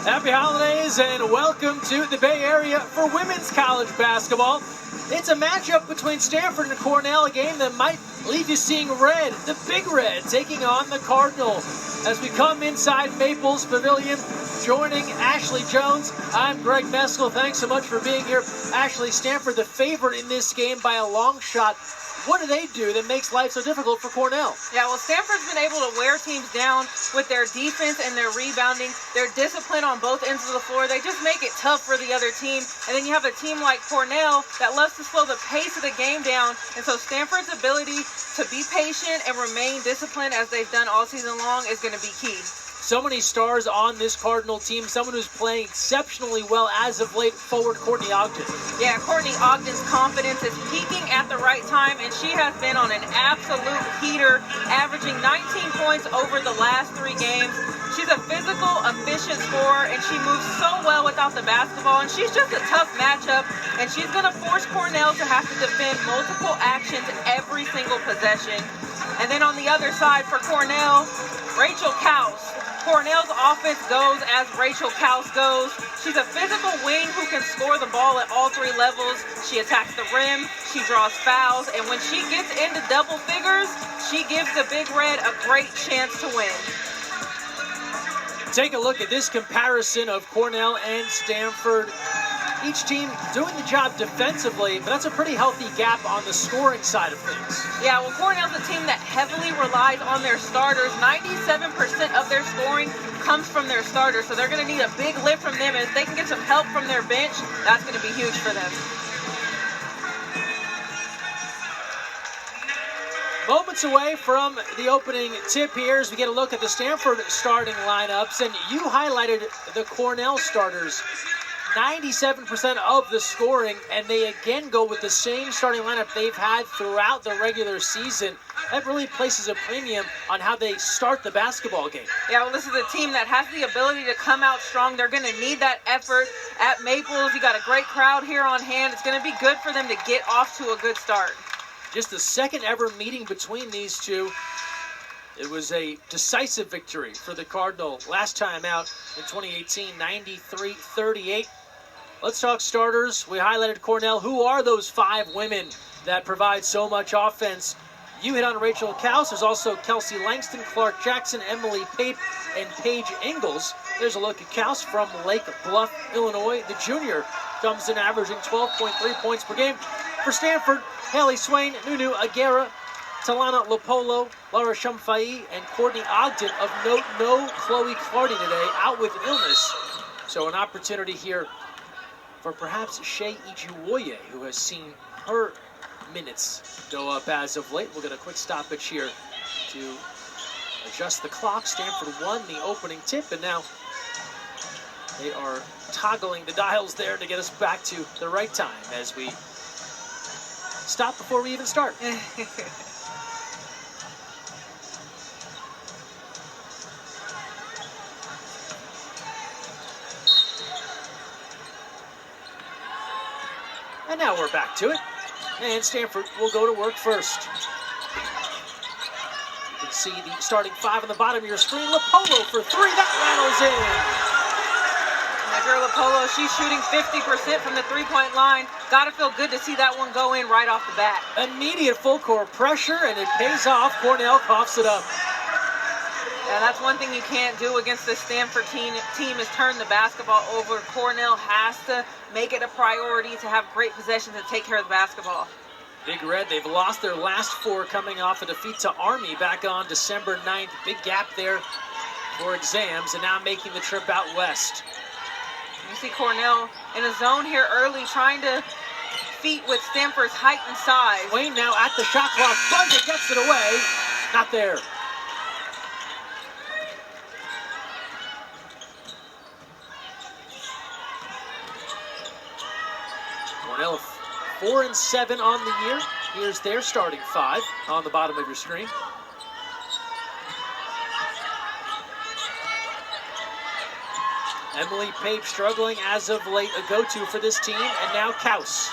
Happy holidays and welcome to the Bay Area for women's college basketball. It's a matchup between Stanford and Cornell, a game that might leave you seeing red, the Big Red, taking on the Cardinal. As we come inside Maples Pavilion, joining Ashley Jones, I'm Greg Meskel. Thanks so much for being here. Ashley, Stanford the favorite in this game by a long shot. What do they do that makes life so difficult for Cornell? Yeah, well, Stanford's been able to wear teams down with their defense and their rebounding, their discipline on both ends of the floor. They just make it tough for the other team. And then you have a team like Cornell that loves to slow the pace of the game down. And so Stanford's ability to be patient and remain disciplined as they've done all season long is going to be key. So many stars on this Cardinal team, someone who's playing exceptionally well as of late, forward Courtney Ogden. Yeah, Courtney Ogden's confidence is peaking at the right time, and she has been on an absolute heater, averaging 19 points over the last 3 games. She's a physical, efficient scorer, and she moves so well without the basketball, and she's just a tough matchup, and she's going to force Cornell to have to defend multiple actions every single possession. And then on the other side for Cornell, Rachel Kaus. Cornell's offense goes as Rachel Kaus goes. She's a physical wing who can score the ball at all 3 levels. She attacks the rim, she draws fouls, and when she gets into double figures, she gives the Big Red a great chance to win. Take a look at this comparison of Cornell and Stanford. Each team doing the job defensively, but that's a pretty healthy gap on the scoring side of things. Yeah, well, Cornell's a team that heavily relies on their starters. 97% of their scoring comes from their starters, so they're going to need a big lift from them. And if they can get some help from their bench, that's going to be huge for them. Moments away from the opening tip here as we get a look at the Stanford starting lineups, and you highlighted the Cornell starters. 97% of the scoring, and they again go with the same starting lineup they've had throughout the regular season. That really places a premium on how they start the basketball game. Yeah, well, this is a team that has the ability to come out strong. They're going to need that effort at Maples. You got a great crowd here on hand. It's going to be good for them to get off to a good start. Just the second ever meeting between these two. It was a decisive victory for the Cardinal last time out in 2018, 93-38. Let's talk starters. We highlighted Cornell. Who are those 5 women that provide so much offense? You hit on Rachel Kaus. There's also Kelsey Langston, Clark Jackson, Emily Pape, and Paige Ingalls. There's a look at Kaus from Lake Bluff, Illinois. The junior comes in averaging 12.3 points per game. For Stanford, Haley Swain, Nunu Aguera, Talana Lopolo, Laura Shumfai, and Courtney Ogden. Of note, no Chloe Clardy today, out with illness. So an opportunity here for perhaps Shea Ijuwoye, who has seen her minutes go up as of late. We'll get a quick stoppage here to adjust the clock. Stanford won the opening tip, and now they are toggling the dials there to get us back to the right time as we stop before we even start. And now we're back to it. And Stanford will go to work first. You can see the starting 5 on the bottom of your screen. Lopolo for 3. That rattles in. That girl Lopolo, she's shooting 50% from the 3-point line. Got to feel good to see that one go in right off the bat. Immediate full court pressure, and it pays off. Cornell coughs it up. And that's one thing you can't do against this Stanford team is turn the basketball over. Cornell has to make it a priority to have great possessions and take care of the basketball. Big Red, they've lost their last 4 coming off a defeat to Army back on December 9th. Big gap there for exams, and now making the trip out west. You see Cornell in a zone here early, trying to feat with Stanford's height and size. Wayne now at the shot clock. Bundy gets it away. Not there. Cornell 4-7 on the year. Here's their starting 5 on the bottom of your screen. Emily Pape struggling as of late, a go-to for this team, and now Kaus.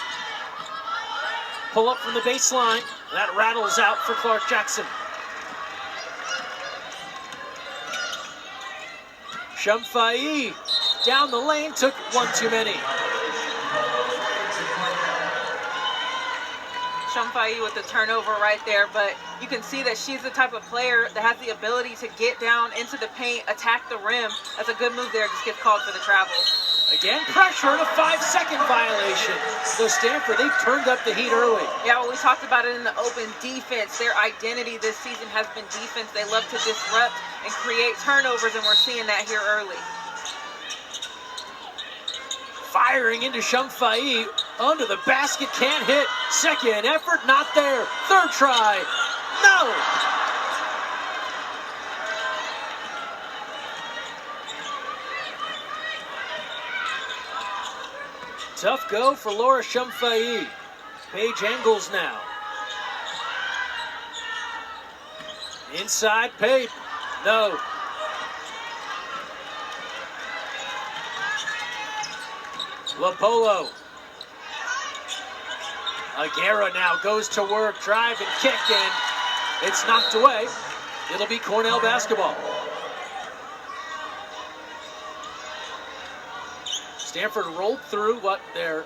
Pull up from the baseline. That rattles out for Clark Jackson. Shumfai down the lane, took one too many. Shumfai with the turnover right there, but you can see that she's the type of player that has the ability to get down into the paint, attack the rim. That's a good move there, just gets called for the travel. Again, pressure and a 5-second violation. So Stanford, they've turned up the heat early. Yeah, well, we talked about it in the open defense. Their identity this season has been defense. They love to disrupt and create turnovers, and we're seeing that here early. Firing into Shumfai, under the basket, can't hit. Second effort, not there. Third try, no! Tough go for Laura Shumfai. Paige angles now. Inside, Paige, no. Lapolo. Aguera now goes to work, drive and kick, and it's knocked away. It'll be Cornell basketball. Stanford rolled through what they're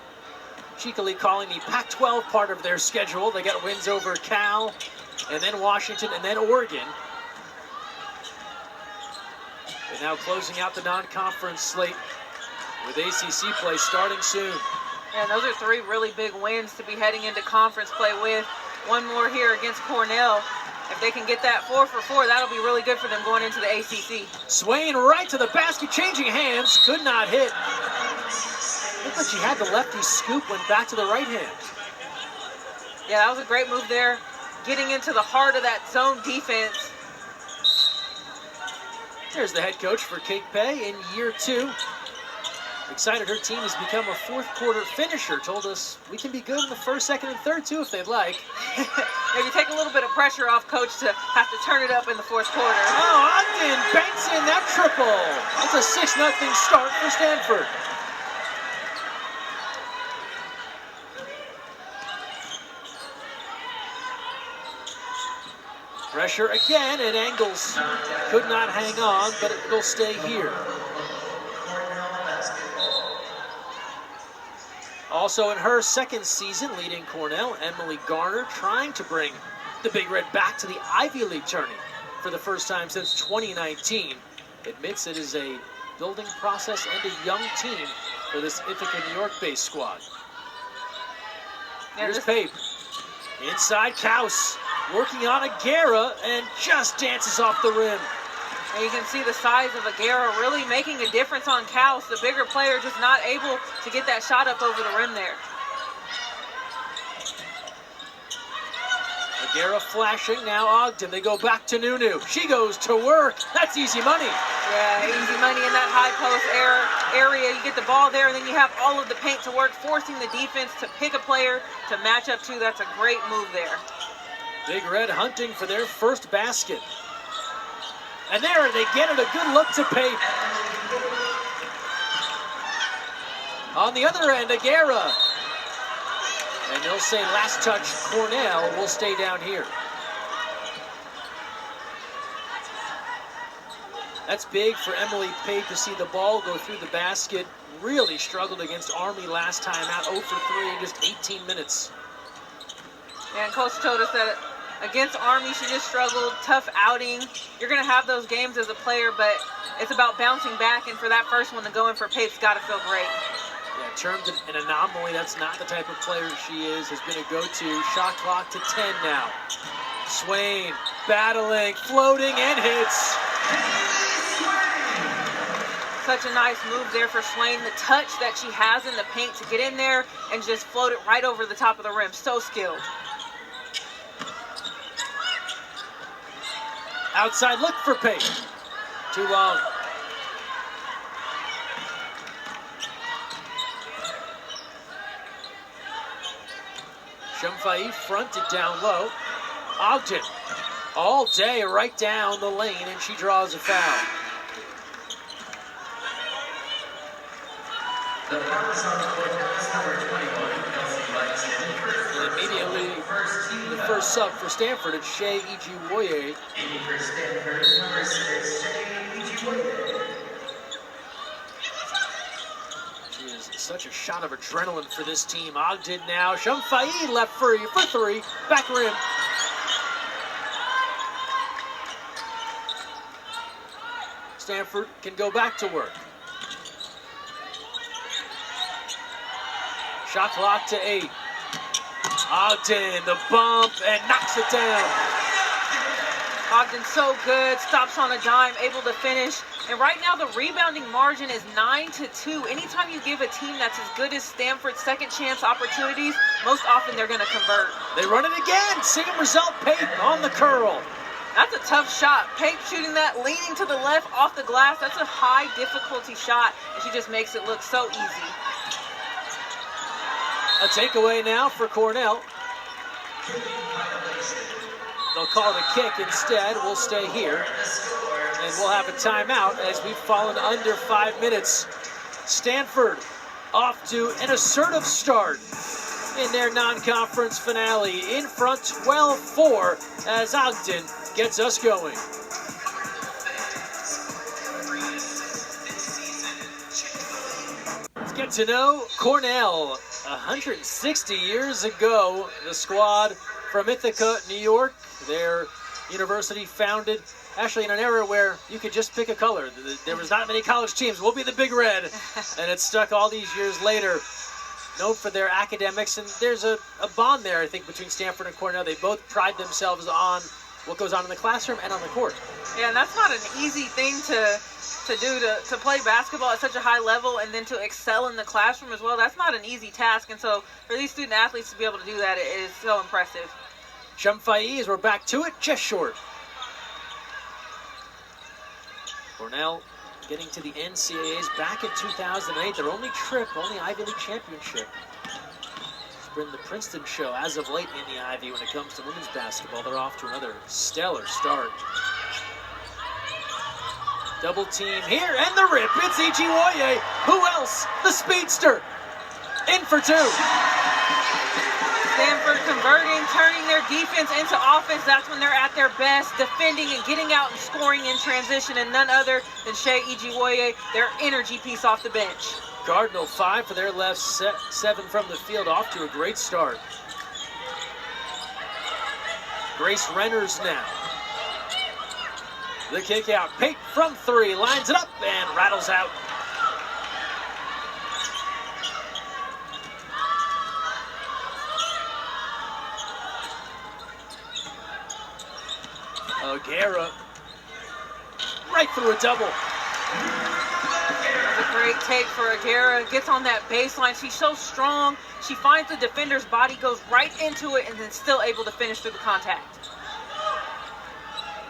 cheekily calling the Pac-12 part of their schedule. They got wins over Cal, and then Washington, and then Oregon. They're now closing out the non-conference slate with ACC play starting soon. And those are 3 really big wins to be heading into conference play with. One more here against Cornell. If they can get that 4 for 4, that'll be really good for them going into the ACC. Swain right to the basket, changing hands, could not hit. Looked like she had the lefty scoop, went back to the right hand. Yeah, that was a great move there. Getting into the heart of that zone defense. There's the head coach for Kate Pay in year 2. Excited her team has become a 4th quarter finisher. Told us we can be good in the 1st, 2nd, and 3rd too if they'd like. Maybe take a little bit of pressure off coach to have to turn it up in the 4th quarter. Oh, Ogden banks in that triple. That's a 6-0 start for Stanford. Pressure again, and Angles could not hang on, but it'll stay here. Also in her 2nd season leading Cornell, Emily Garner trying to bring the Big Red back to the Ivy League tourney for the first time since 2019. Admits it is a building process and a young team for this Ithaca, New York-based squad. Here's Pape. Inside, Kaus working on Aguera and just dances off the rim. And you can see the size of Aguera really making a difference on Kaus. The bigger player just not able to get that shot up over the rim there. Aguera flashing, now Ogden. They go back to Nunu. She goes to work. That's easy money. Yeah, easy money in that high post area. You get the ball there, and then you have all of the paint to work, forcing the defense to pick a player to match up to. That's a great move there. Big Red hunting for their first basket. And there they get it, a good look to Pape. On the other end, Aguera. And they'll say last touch, Cornell will stay down here. That's big for Emily Pape to see the ball go through the basket. Really struggled against Army last time out, 0 for 3 in just 18 minutes. And Coach told us that against Army, she just struggled, tough outing. You're going to have those games as a player, but it's about bouncing back, and for that first one to go in for Pape's got to feel great. Yeah, termed an anomaly. That's not the type of player she is. Has been a go-to. Shot clock to 10 now. Swain battling, floating, and hits. Such a nice move there for Swain. The touch that she has in the paint to get in there and just float it right over the top of the rim. So skilled. Outside look for Pape. Too long. Shumfai fronted down low. Ogden all day right down the lane, and she draws a foul. And immediately, the first sub for Stanford, it's Shea Ijiwoye. Such a shot of adrenaline for this team. Ogden now. Shamfai left for three. Back rim. Stanford can go back to work. Shot clock to 8. Ogden, the bump, and knocks it down. Ogden so good, stops on a dime, able to finish. And right now the rebounding margin is 9-2. Anytime you give a team that's as good as Stanford second chance opportunities, most often they're going to convert. They run it again. Same result, Pate on the curl. That's a tough shot. Pape shooting that, leaning to the left off the glass. That's a high difficulty shot, and she just makes it look so easy. A takeaway now for Cornell. They'll call the kick instead. We'll stay here, and we'll have a timeout as we've fallen under 5 minutes. Stanford off to an assertive start in their non-conference finale, in front 12-4 as Ogden gets us going. Let's get to know Cornell. 160 years ago, the squad from Ithaca, New York, their university founded actually in an era where you could just pick a color. There was not many college teams. We'll be the Big Red. And it's stuck all these years later. Known for their academics, and there's a bond there, I think, between Stanford and Cornell. They both pride themselves on what goes on in the classroom and on the court. Yeah, and that's not an easy thing to do, to play basketball at such a high level and then to excel in the classroom as well. That's not an easy task, and so for these student athletes to be able to do that, it is so impressive. Shamfai, as we're back to it, just short. Cornell getting to the NCAAs back in 2008, their only Ivy League championship. It's been the Princeton show as of late in the Ivy when it comes to women's basketball. They're off to another stellar start. Double team here, and the rip. It's Ichiwoye. Who else? The speedster. In for 2. Stanford converting, turning their defense into offense. That's when they're at their best, defending and getting out and scoring in transition, and none other than Shea Ijiwoye, their energy piece off the bench. Cardinal 5 for their left, 7 from the field, off to a great start. Grace Renners now. The kick out. Pate from 3, lines it up and rattles out. O'Gara right through a double. That's a great take for O'Gara. Gets on that baseline. She's so strong. She finds the defender's body, goes right into it, and then still able to finish through the contact.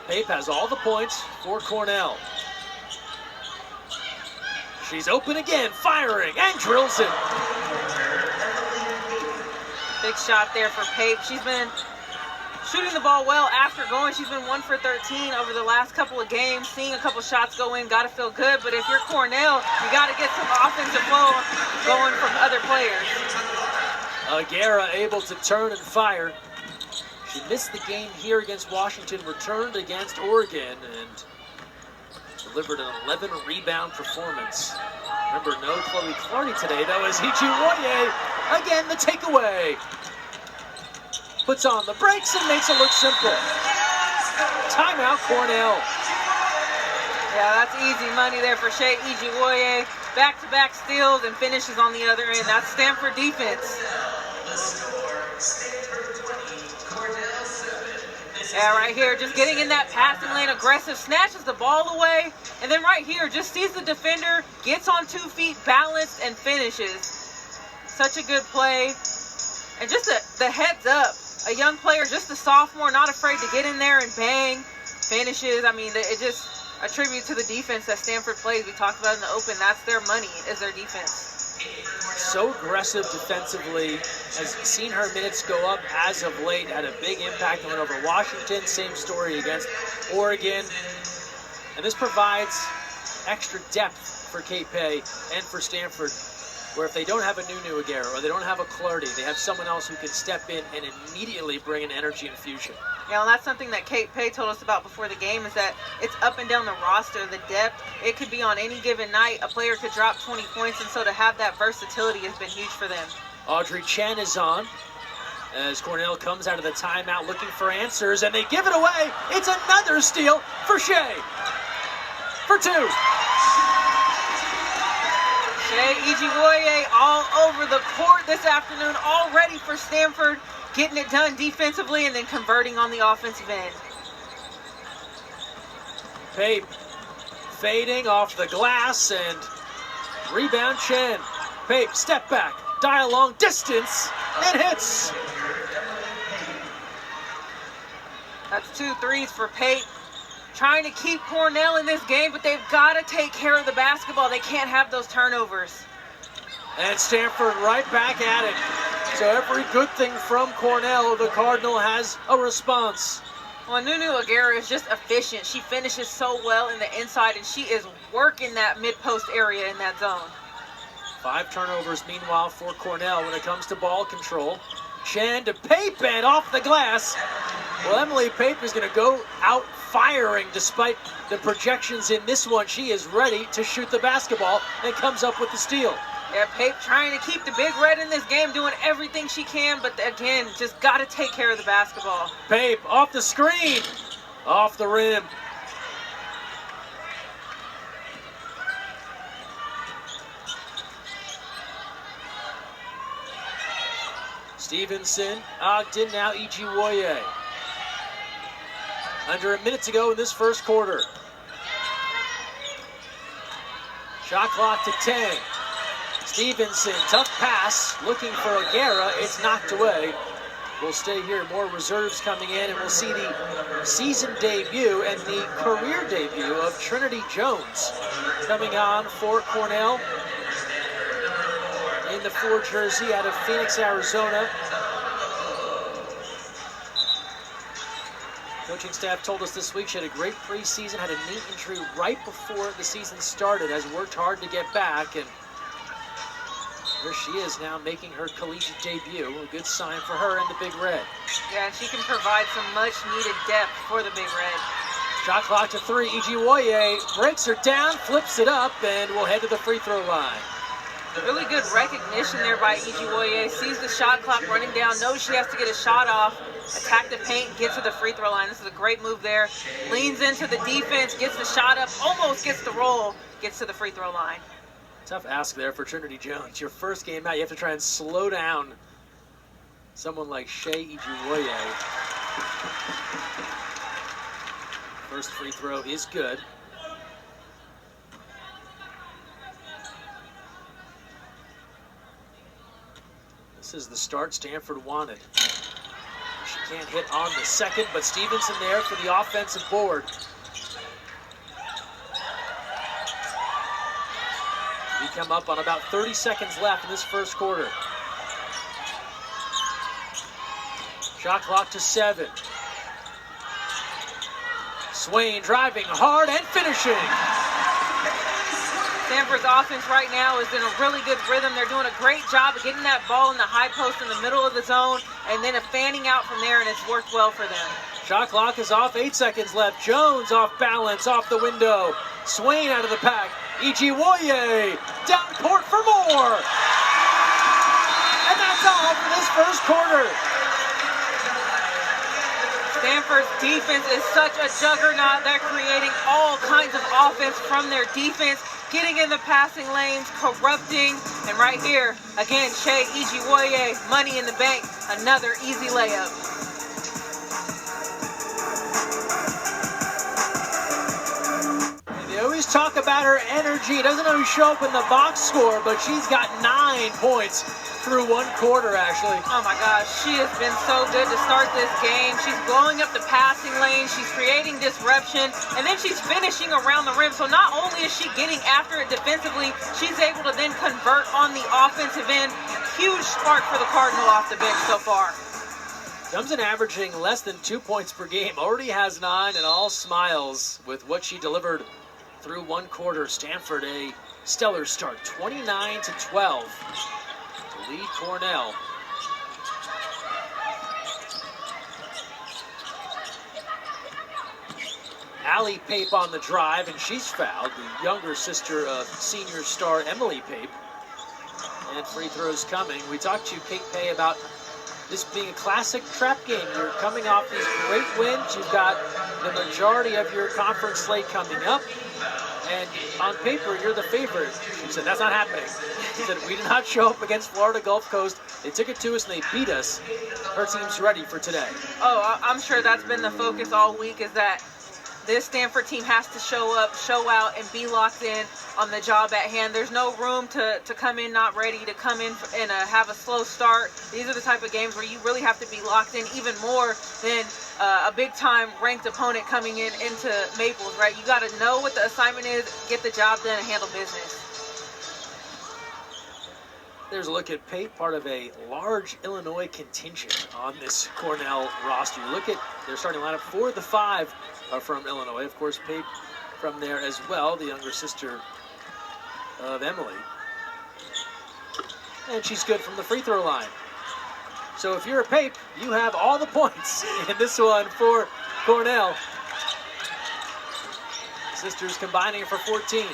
Pape has all the points for Cornell. She's open again, firing, and drills it. Big shot there for Pape. She's been shooting the ball well after going. She's been 1 for 13 over the last couple of games. Seeing a couple shots go in, got to feel good. But if you're Cornell, you got to get some offensive flow going from other players. O'Gara able to turn and fire. She missed the game here against Washington, returned against Oregon, and delivered an 11-rebound performance. Remember, no Chloe Clardy today, though, as Ichiwoye, again, the takeaway. Puts on the brakes and makes it look simple. Timeout, Cornell. Yeah, that's easy money there for Shea Ijiwoye. Back-to-back steals and finishes on the other end. That's Stanford defense. Yeah, right here, just getting in that passing lane, aggressive, snatches the ball away, and then right here, just sees the defender, gets on 2 feet, balanced, and finishes. Such a good play. And just the heads up, a young player, just a sophomore, not afraid to get in there and bang, finishes. I mean, it just a tribute to the defense that Stanford plays. We talked about in the open, that's their money, is their defense. So aggressive defensively, has seen her minutes go up as of late, had a big impact on over Washington, same story against Oregon. And this provides extra depth for Kate Pay and for Stanford, where if they don't have a Nunu O'Gara or they don't have a Clardy, they have someone else who can step in and immediately bring an energy infusion. Yeah, well, that's something that Kate Pay told us about before the game, is that it's up and down the roster, the depth. It could be on any given night. A player could drop 20 points, and so to have that versatility has been huge for them. Audrey Chen is on as Cornell comes out of the timeout looking for answers, and they give it away. It's another steal for Shea. For two. Shea Ijiwoye all over the court this afternoon, all ready for Stanford, getting it done defensively and then converting on the offensive end. Pape fading off the glass and rebound Chen. Pape, step back, dial long distance, and hits. That's 2 threes for Pape. Trying to keep Cornell in this game, but they've got to take care of the basketball. They can't have those turnovers. And Stanford right back at it. So every good thing from Cornell, the Cardinal has a response. Well, Nunu Aguirre is just efficient. She finishes so well in the inside, and she is working that mid-post area in that zone. 5 turnovers, meanwhile, for Cornell when it comes to ball control. Chen to Pape and off the glass. Well, Emily Pape is going to go out firing despite the projections in this one. She is ready to shoot the basketball and comes up with the steal. Yeah, Pape trying to keep the Big Red in this game, doing everything she can, but again, just got to take care of the basketball. Pape off the screen, off the rim. Stevenson, Ogden, now Ijiwoye. Under a minute to go in this first quarter. Shot clock to 10. Stevenson, tough pass, looking for O'Gara. It's knocked away. We'll stay here. More reserves coming in, and we'll see the season debut and the career debut of Trinity Jones coming on for Cornell in the 4 jersey out of Phoenix, Arizona. Coaching staff told us this week she had a great preseason, had a knee injury right before the season started, has worked hard to get back, and here she is now making her collegiate debut. A good sign for her and the Big Red. Yeah, and she can provide some much-needed depth for the Big Red. Shot clock to 3. Ijiwoye breaks her down, flips it up, and will head to the free throw line. Really good recognition there by Ijiwoye. Sees the shot clock running down, knows she has to get a shot off, attack the paint, get to the free throw line. This is a great move there. Leans into the defense, gets the shot up, almost gets the roll, gets to the free throw line. Tough ask there for Trinity Jones. Your first game out, you have to try and slow down someone like Shea Ijiwoye. First free throw is good. This is the start Stanford wanted. She can't hit on the second, but Stevenson there for the offensive board. We come up on about 30 seconds left in this first quarter. Shot clock to 7. Swain driving hard and finishing. Stanford's offense right now is in a really good rhythm. They're doing a great job of getting that ball in the high post in the middle of the zone and then fanning out from there, and it's worked well for them. Shot clock is off, 8 seconds left. Jones off balance, off the window. Swain out of the pack. Ijiwoye down court for more. And that's all for this first quarter. Stanford's defense is such a juggernaut. They're creating all kinds of offense from their defense, getting in the passing lanes, corrupting. And right here, again, Shea Ijiwoye, money in the bank, another easy layup. They always talk about her energy. It doesn't always show up in the box score, but she's got 9 points through 1 quarter, actually. Oh my gosh, she has been so good to start this game. She's blowing up the passing lane, she's creating disruption, and then she's finishing around the rim. So not only is she getting after it defensively, she's able to then convert on the offensive end. Huge spark for the Cardinal off the bench so far. Comes in averaging less than 2 points per game. Already has 9 and all smiles with what she delivered through 1 quarter. Stanford, a stellar start, 29-12 to lead Cornell. Allie Pape on the drive, and she's fouled, the younger sister of senior star Emily Pape. And free throws coming. We talked to Kate Pay about this being a classic trap game. You're coming off these great wins. You've got the majority of your conference slate coming up. And on paper, you're the favorite. She said, that's not happening. She said, we did not show up against Florida Gulf Coast. They took it to us and they beat us. Her team's ready for today. Oh, I'm sure that's been the focus all week, is that this Stanford team has to show up, show out, and be locked in on the job at hand. There's no room to come in not ready, to come in and have a slow start. These are the type of games where you really have to be locked in even more than a big-time ranked opponent coming into Maples, right? You got to know what the assignment is, get the job done, and handle business. There's a look at Pape, part of a large Illinois contingent on this Cornell roster. You look at their starting lineup. 4 of the 5 are from Illinois. Of course, Pape from there as well, the younger sister of Emily. And she's good from the free throw line. So if you're a Pape, you have all the points in this one for Cornell. Sisters combining for 14.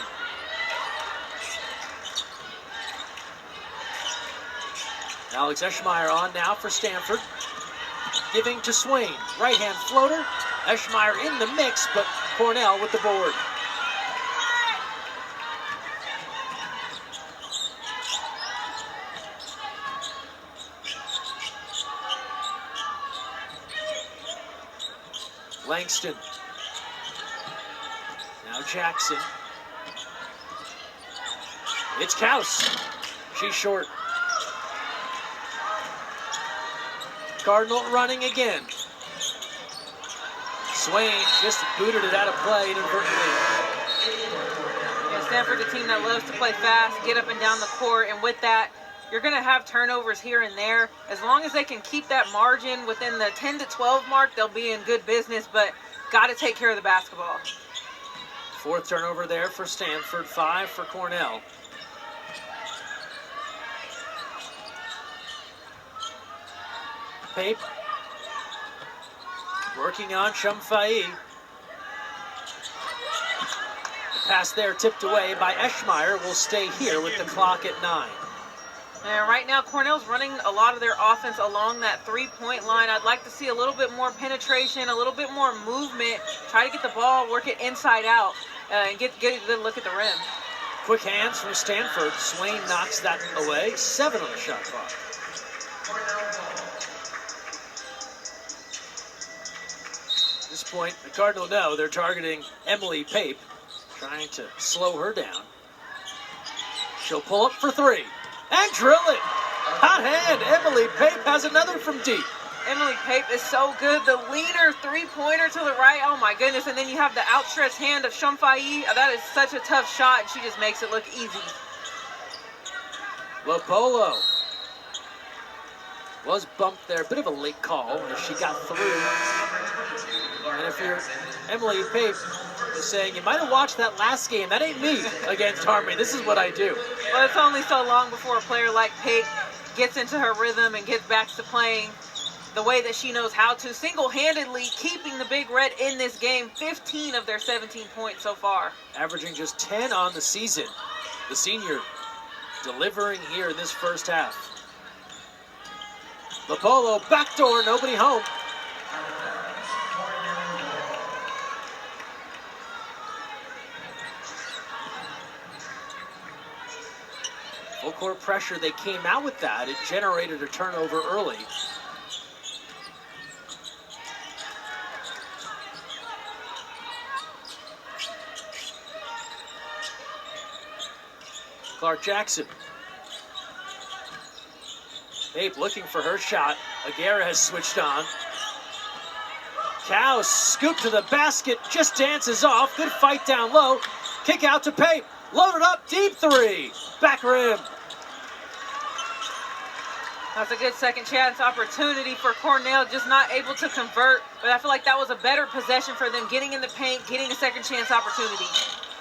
Alex Eschmeyer on now for Stanford. Giving to Swain. Right-hand floater. Eschmeyer in the mix, but Cornell with the board. Langston. Now Jackson. It's Kaus. She's short. Cardinal running again. Swain just booted it out of play inadvertently. Yeah, Stanford's a team that loves to play fast, get up and down the court, and with that, you're going to have turnovers here and there. As long as they can keep that margin within the 10 to 12 mark, they'll be in good business, but got to take care of the basketball. 4th turnover there for Stanford, 5 for Cornell. Pape working on Shumfai. The pass there tipped away by Eschmeyer will stay here with the clock at 9. And right now, Cornell's running a lot of their offense along that three-point line. I'd like to see a little bit more penetration, a little bit more movement, try to get the ball, work it inside out, and get a good look at the rim. Quick hands from Stanford. Swain knocks that away. 7 on the shot clock. At this point, the Cardinal know they're targeting Emily Pape, trying to slow her down. She'll pull up for 3 and drill it. Hot hand. Emily Pape has another from deep. Emily Pape is so good. The leaner three-pointer to the right. Oh, my goodness. And then you have the outstretched hand of Shumfai. That is such a tough shot, and she just makes it look easy. Lopolo was bumped there. Bit of a late call as she got through. And if you're Emily Pape, is saying, you might have watched that last game. That ain't me against Harmony. This is what I do. Well, it's only so long before a player like Pape gets into her rhythm and gets back to playing the way that she knows how to, single-handedly keeping the Big Red in this game. 15 of their 17 points so far. Averaging just 10 on the season. The senior delivering here in this first half. Lopolo, backdoor, nobody home. Full court pressure, they came out with that. It generated a turnover early. Clark Jackson. Pape looking for her shot. Aguirre has switched on. Kaus scoop to the basket, just dances off. Good fight down low. Kick out to Pape. Loaded up, deep 3. Back rim. That's a good second chance opportunity for Cornell, just not able to convert. But I feel like that was a better possession for them, getting in the paint, getting a second chance opportunity.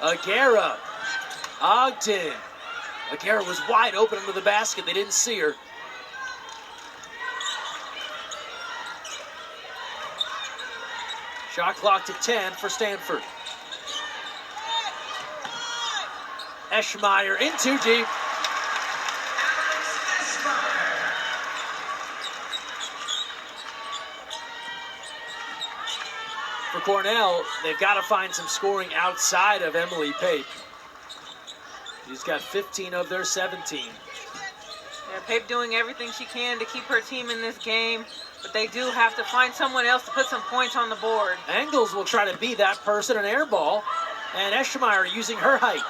Aguirre. Ogden. Aguirre was wide open under the basket. They didn't see her. Shot clock to 10 for Stanford. Eschmeyer in too deep. For Cornell, they've got to find some scoring outside of Emily Pape. She's got 15 of their 17. Yeah, Pape doing everything she can to keep her team in this game, but they do have to find someone else to put some points on the board. Engels will try to be that person, an air ball, and Eschmeyer using her height.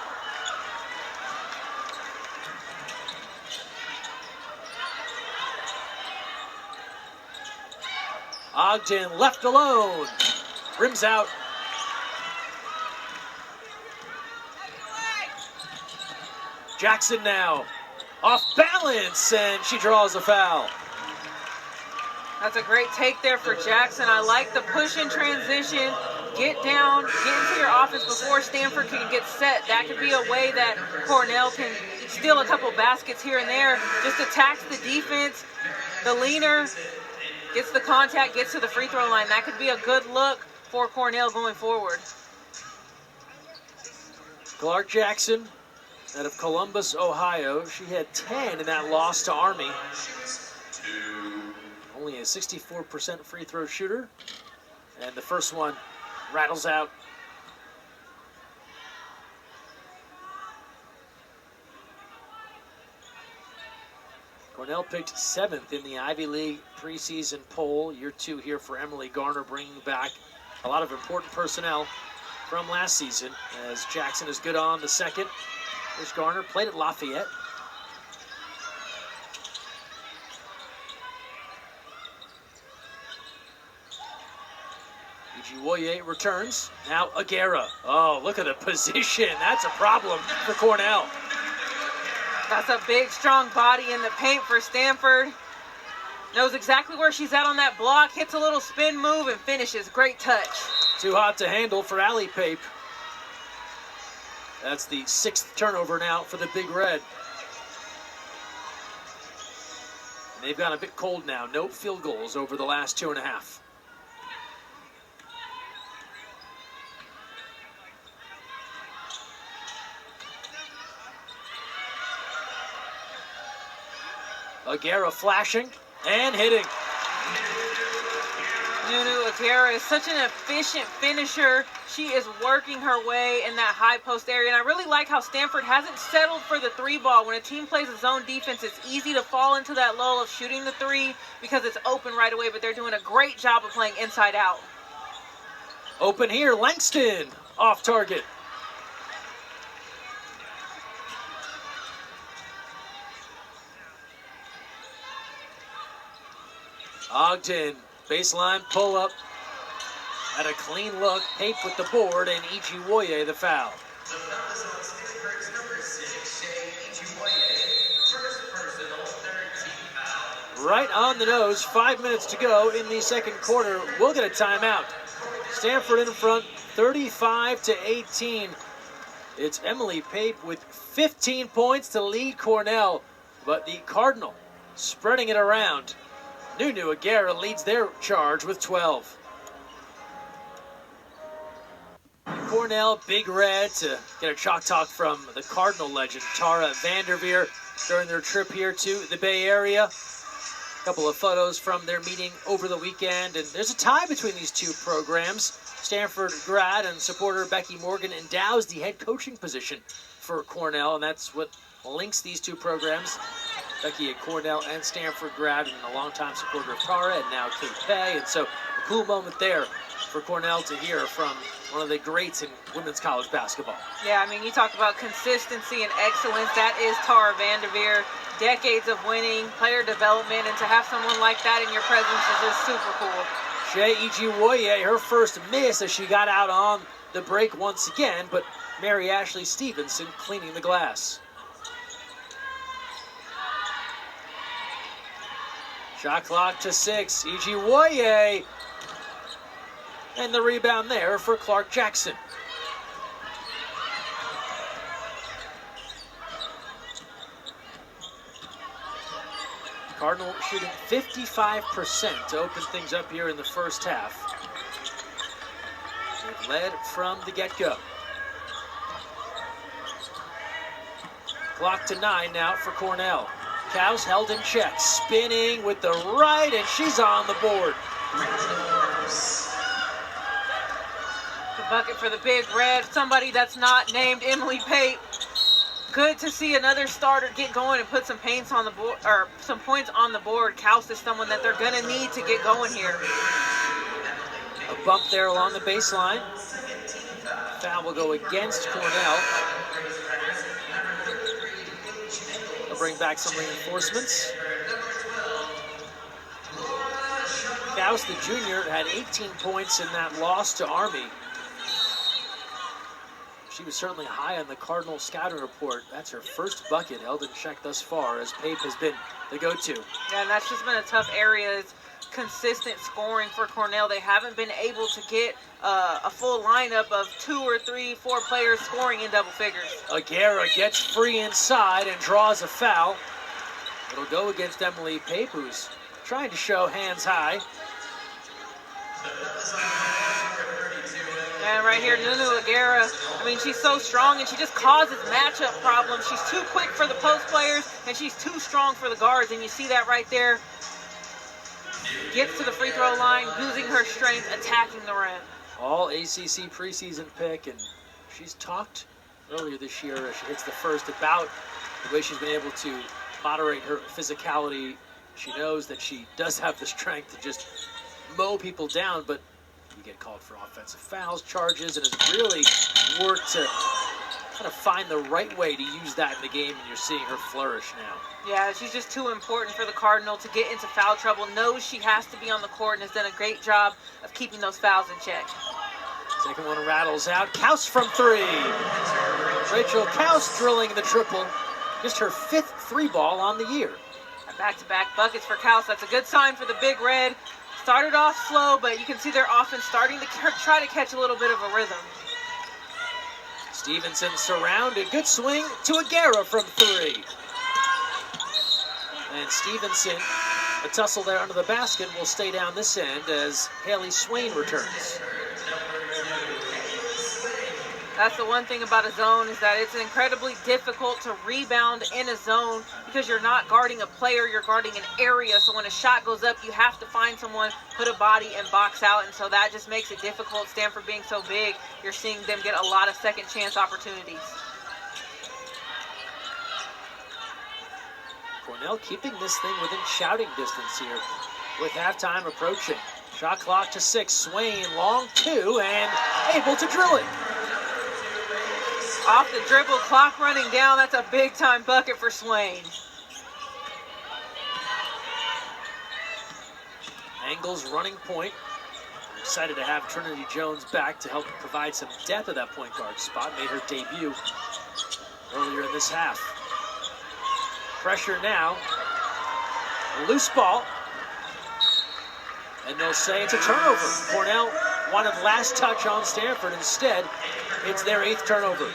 Ogden left alone. Rims out. Jackson now off balance, and she draws a foul. That's a great take there for Jackson. I like the push in transition. Get down, get into your offense before Stanford can get set. That could be a way that Cornell can steal a couple baskets here and there. Just attacks the defense. The leaner gets the contact, gets to the free throw line. That could be a good look for Cornell going forward. Clark Jackson out of Columbus, Ohio. She had 10 in that loss to Army. Only a 64% free throw shooter. And the first one rattles out. Cornell picked 7th in the Ivy League preseason poll. Year 2 here for Emily Garner, bringing back a lot of important personnel from last season, as Jackson is good on the second. There's Garner, played at Lafayette. Ijiwoye returns. Now Aguera. Oh, look at the position. That's a problem for Cornell. That's a big, strong body in the paint for Stanford. Knows exactly where she's at on that block, hits a little spin move, and finishes. Great touch. Too hot to handle for Allie Pape. That's the 6th turnover now for the Big Red. And they've got a bit cold now. No field goals over the last 2.5. Aguera flashing and hitting. Nunu Aguera is such an efficient finisher. She is working her way in that high post area. And I really like how Stanford hasn't settled for the 3 ball. When a team plays a zone defense, it's easy to fall into that lull of shooting the 3 because it's open right away. But they're doing a great job of playing inside out. Open here, Langston off target. Ogden, baseline pull-up. Had a clean look. Pape with the board, and Ijiwoye the foul. Right on the nose. 5 minutes to go in the second quarter. We'll get a timeout. Stanford in front, 35-18. It's Emily Pape with 15 points to lead Cornell, but the Cardinal spreading it around. Nunu Aguera leads their charge with 12. Cornell, Big Red, to get a chalk talk from the Cardinal legend, Tara Vanderveer, during their trip here to the Bay Area. A couple of photos from their meeting over the weekend, and there's a tie between these two programs. Stanford grad and supporter Becky Morgan endows the head coaching position for Cornell, and that's what links these two programs. Becky at Cornell and Stanford grad, and a longtime supporter of Tara, and now Kate Pay. And so a cool moment there for Cornell to hear from one of the greats in women's college basketball. Yeah, I mean, you talk about consistency and excellence. That is Tara Vanderveer. Decades of winning, player development, and to have someone like that in your presence is just super cool. Shea Ijiwoye, her first miss as she got out on the break once again, but Mary Ashley Stevenson cleaning the glass. Shot clock to 6. Ijiwoye. And the rebound there for Clark Jackson. Cardinal shooting 55% to open things up here in the first half. They've led from the get-go. Clock to 9 now for Cornell. Cows held in check, spinning with the right, and she's on the board. The bucket for the Big Red, somebody that's not named Emily Pape. Good to see another starter get going and put some points on the board, or some points on the board. Kaus is someone that they're gonna need to get going here. A bump there along the baseline. Foul will go against Cornell. They'll bring back some reinforcements. Kaus, the junior, had 18 points in that loss to Army. She was certainly high on the Cardinal scouting report. That's her first bucket held in check thus far, as Pape has been the go-to. Yeah, and that's just been a tough area. Is consistent scoring for Cornell. They haven't been able to get a full lineup of 2 or 3, 4 players scoring in double figures. Aguera gets free inside and draws a foul. It'll go against Emily Pape, who's trying to show hands high. And right here, Nunu Aguera, I mean, she's so strong and she just causes matchup problems. She's too quick for the post players and she's too strong for the guards, and you see that right there. Gets to the free throw line, using her strength, attacking the rim. All ACC preseason pick, and she's talked earlier this year as she hits the first about the way she's been able to moderate her physicality. She knows that she does have the strength to just mow people down, but you get called for offensive fouls, charges, and has really worked to kind of find the right way to use that in the game, and you're seeing her flourish now. Yeah, she's just too important for the Cardinal to get into foul trouble. Knows she has to be on the court and has done a great job of keeping those fouls in check. Second one rattles out. Kaus from 3. Rachel Kaus drilling the triple. Just her 5th 3-ball on the year. Back-to-back buckets for Kaus. That's a good sign for the Big Red. Started off slow, but you can see their offense starting to try to catch a little bit of a rhythm. Stevenson surrounded. Good swing to Aguera from 3. And Stevenson, a tussle there under the basket, will stay down this end as Haley Swain returns. That's the one thing about a zone, is that it's incredibly difficult to rebound in a zone because you're not guarding a player, you're guarding an area. So when a shot goes up, you have to find someone, put a body, and box out. And so that just makes it difficult. Stanford being so big, you're seeing them get a lot of second chance opportunities. Cornell keeping this thing within shouting distance here with halftime approaching. Shot clock to 6. Swain, long 2, and able to drill it. Off the dribble, clock running down. That's a big-time bucket for Swain. Angles running point. We're excited to have Trinity Jones back to help provide some depth of that point guard spot. Made her debut earlier in this half. Pressure now. A loose ball. And they'll say it's a turnover. Cornell wanted last touch on Stanford. Instead, it's their 8th turnover.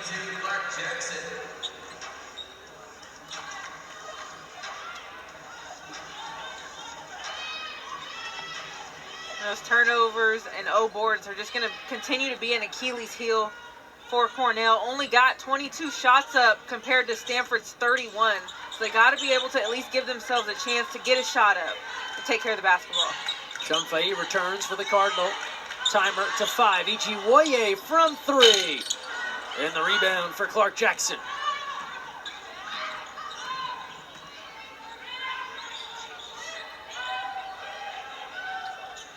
Those turnovers and O-boards are just going to continue to be an Achilles heel for Cornell. Only got 22 shots up compared to Stanford's 31. So they got to be able to at least give themselves a chance to get a shot up and take care of the basketball. Chumfai returns for the Cardinal. Timer to 5. Ichiwoye from 3. And the rebound for Clark Jackson.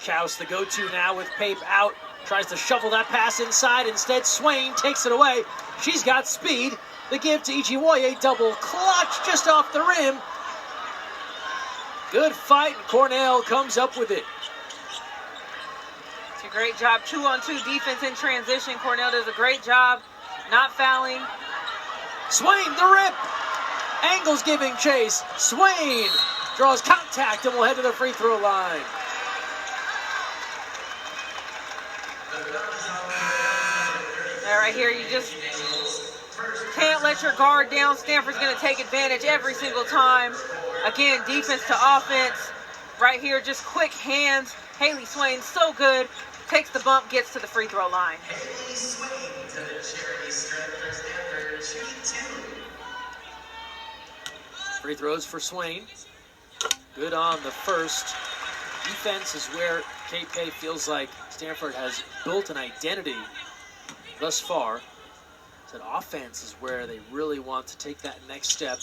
Kaus the go-to now with Pape out. Tries to shovel that pass inside. Instead, Swain takes it away. She's got speed. The give to Ichiwoye. Double clutch just off the rim. Good fight, and Cornell comes up with it. It's a great job. 2-on-2 defense in transition. Cornell does a great job not fouling. Swain, the rip. Angles giving chase. Swain draws contact and will head to the free throw line. Right here, you just can't let your guard down. Stanford's going to take advantage every single time. Again, defense to offense. Right here, just quick hands. Haley Swain, so good. takes the bump, gets to the free throw line. Free throws for Swain. Good on the first. Defense is where Kate Pay feels like Stanford has built an identity thus far. That offense is where they really want to take that next step.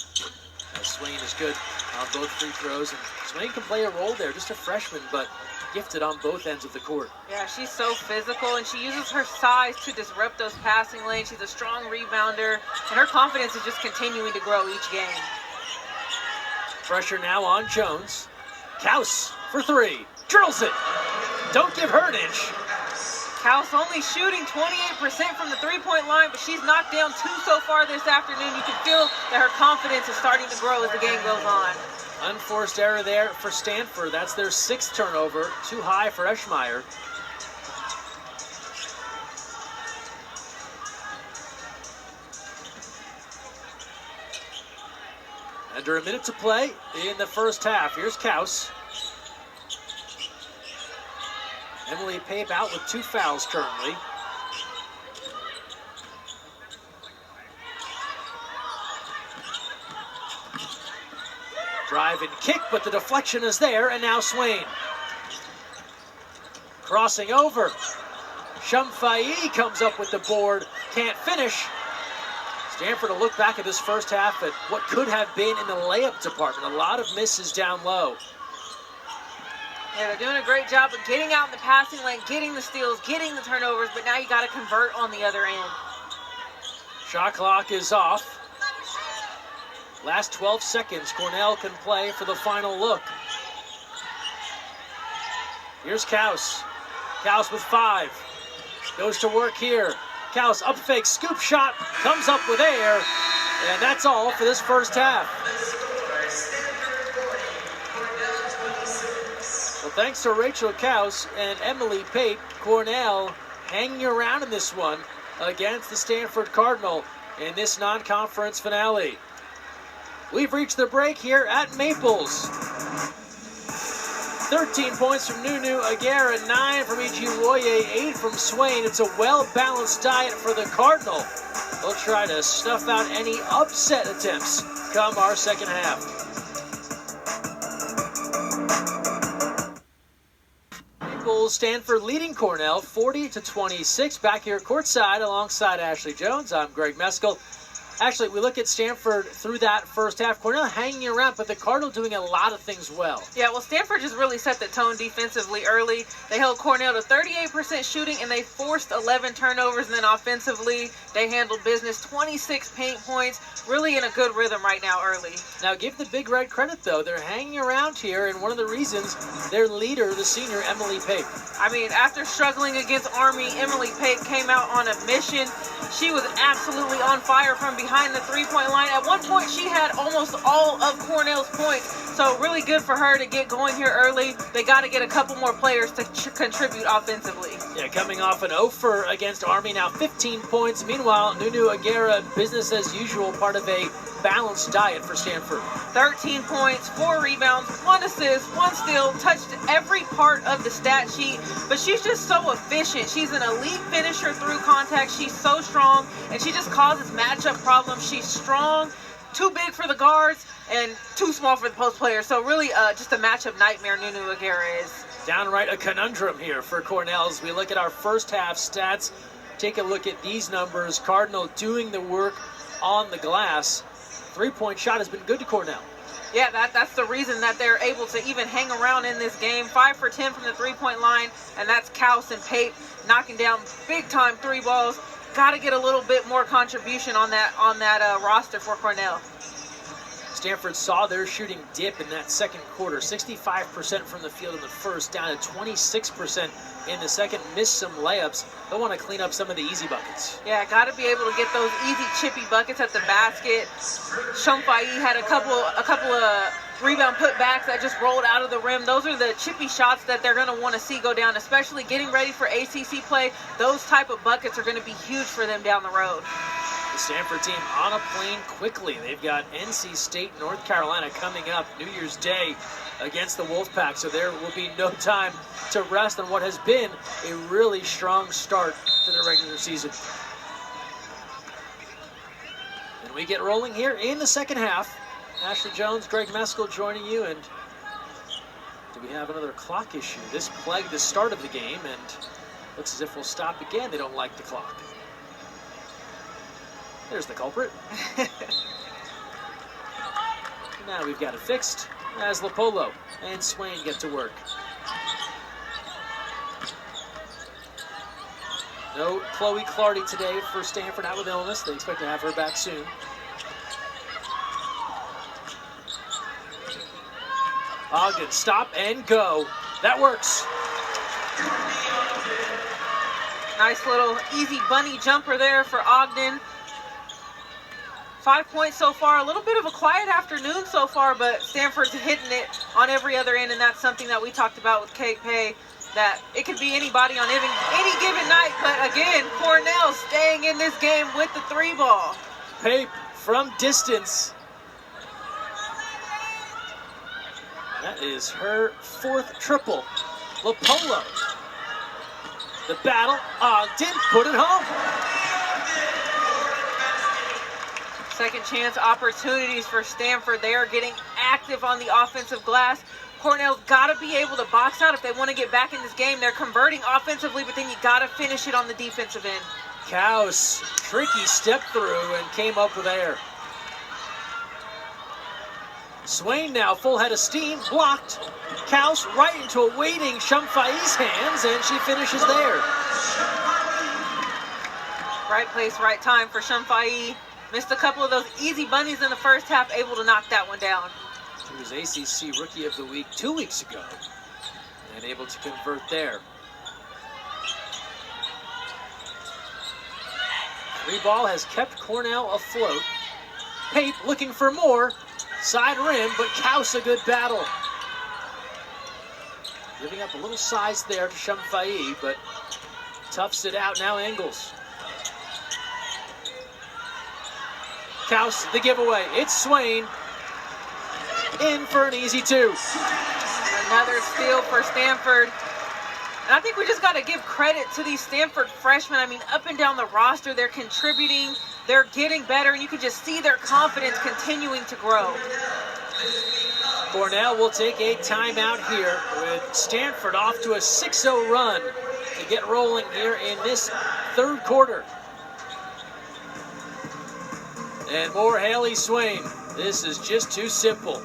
Swain is good on both free throws, and Swain can play a role there. Just a freshman, but gifted on both ends of the court. Yeah, she's so physical, and she uses her size to disrupt those passing lanes. She's a strong rebounder, and her confidence is just continuing to grow each game. Pressure now on Jones. Kaus for three. Drills it. Don't give her an inch. Kaus only shooting 28% from the three-point line, but she's knocked down 2 so far this afternoon. You can feel that her confidence is starting to grow as the game goes on. Unforced error there for Stanford. That's their 6th turnover. Too high for Eschmeyer. Under a minute to play in the first half. Here's Kaus. Emily Pape out with 2 fouls currently. Drive and kick, but the deflection is there, and now Swain. Crossing over. Shumfai comes up with the board, can't finish. Stanford will look back at this first half at what could have been in the layup department. A lot of misses down low. Yeah, they're doing a great job of getting out in the passing lane, getting the steals, getting the turnovers, but now you got to convert on the other end. Shot clock is off. Last 12 seconds, Cornell can play for the final look. Here's Kaus. Kaus with 5. Goes to work here. Kaus up fake, scoop shot, comes up with air, and that's all for this first half. Well, thanks to Rachel Kaus and Emily Pape, Cornell hanging around in this one against the Stanford Cardinal in this non-conference finale. We've reached the break here at Maples. 13 points from Nunu Aguirre, 9 from Ichiwoye, 8 from Swain. It's a well-balanced diet for the Cardinal. They'll try to snuff out any upset attempts come our second half. Maples, Stanford leading Cornell 40-26. Back here courtside alongside Ashley Jones. I'm Greg Meskel. Actually, we look at Stanford through that first half. Cornell hanging around, but the Cardinal doing a lot of things well. Yeah, well, Stanford just really set the tone defensively early. They held Cornell to 38% shooting, and they forced 11 turnovers. And then offensively, they handled business, 26 paint points. Really in a good rhythm right now early. Now, give the Big Red credit, though. They're hanging around here, and one of the reasons, their leader, the senior, Emily Pape. I mean, after struggling against Army, Emily Pape came out on a mission. She was absolutely on fire from behind the three-point line. At one point, she had almost all of Cornell's points, so really good for her to get going here early. They got to get a couple more players to contribute offensively. Yeah, coming off an 0 against Army, now 15 points. Meanwhile, Nunu Aguirre, business as usual, part of a balanced diet for Stanford. 13 points, 4 rebounds, 1 assist, 1 steal, touched every part of the stat sheet, but she's just so efficient. She's an elite finisher through contact. She's so strong, and she just causes matchup problems. She's strong, too big for the guards, and too small for the post players. So really just a matchup nightmare Nunu Aguirre is. Downright a conundrum here for Cornell as we look at our first half stats. Take a look at these numbers. Cardinal doing the work on the glass. Three-point shot has been good to Cornell. Yeah, that's the reason that they're able to even hang around in this game. 5 for 10 from the three-point line, and that's Kaus and Pape knocking down big-time 3 balls. Got to get a little bit more contribution on that roster for Cornell. Stanford saw their shooting dip in that second quarter. 65% from the field in the first, down to 26% in the second. Missed some layups. They'll want to clean up some of the easy buckets. Yeah, got to be able to get those easy chippy buckets at the basket. Shumfai had a couple of rebound putbacks that just rolled out of the rim. Those are the chippy shots that they're going to want to see go down, especially getting ready for ACC play. Those type of buckets are going to be huge for them down the road. The Stanford team on a plane quickly. They've got NC State, North Carolina coming up New Year's Day against the Wolfpack, so there will be no time to rest on what has been a really strong start to the regular season. And we get rolling here in the second half. Ashley Jones, Greg Meskel joining you, and do we have another clock issue? This plagued the start of the game, and looks as if we'll stop again. They don't like the clock. There's the culprit. Now we've got it fixed as Lopolo and Swain get to work. No Chloe Clardy today for Stanford, out with illness. They expect to have her back soon. Ogden, stop and go. That works. Nice little easy bunny jumper there for Ogden. 5 points so far. A little bit of a quiet afternoon so far, but Stanford's hitting it on every other end, and that's something that we talked about with Kate Pay, that it could be anybody on any given night, but again, Cornell staying in this game with the 3-ball. Pape from distance. That is her 4th triple. Lopolo. The battle. Ogden put it home. Second chance opportunities for Stanford. They are getting active on the offensive glass. Cornell's got to be able to box out if they want to get back in this game. They're converting offensively, but then you got to finish it on the defensive end. Kaus, tricky step through and came up with air. Swain now full head of steam, blocked. Kaus right into a waiting Shumfai's hands, and she finishes there. Right place, right time for Shumfai. Missed a couple of those easy bunnies in the first half, able to knock that one down. She was ACC Rookie of the Week 2 weeks ago, and able to convert there. 3-ball has kept Cornell afloat. Pape looking for more. Side rim, but Kaus a good battle. Giving up a little size there to Shumfai, but toughs it out now. Engels. Kaus, the giveaway. It's Swain. In for an easy 2. Another steal for Stanford. And I think we just got to give credit to these Stanford freshmen. I mean, up and down the roster, they're contributing. They're getting better, and you can just see their confidence continuing to grow. Cornell will take a timeout here with Stanford off to a 6-0 run to get rolling here in this third quarter. And more Haley Swain. This is just too simple.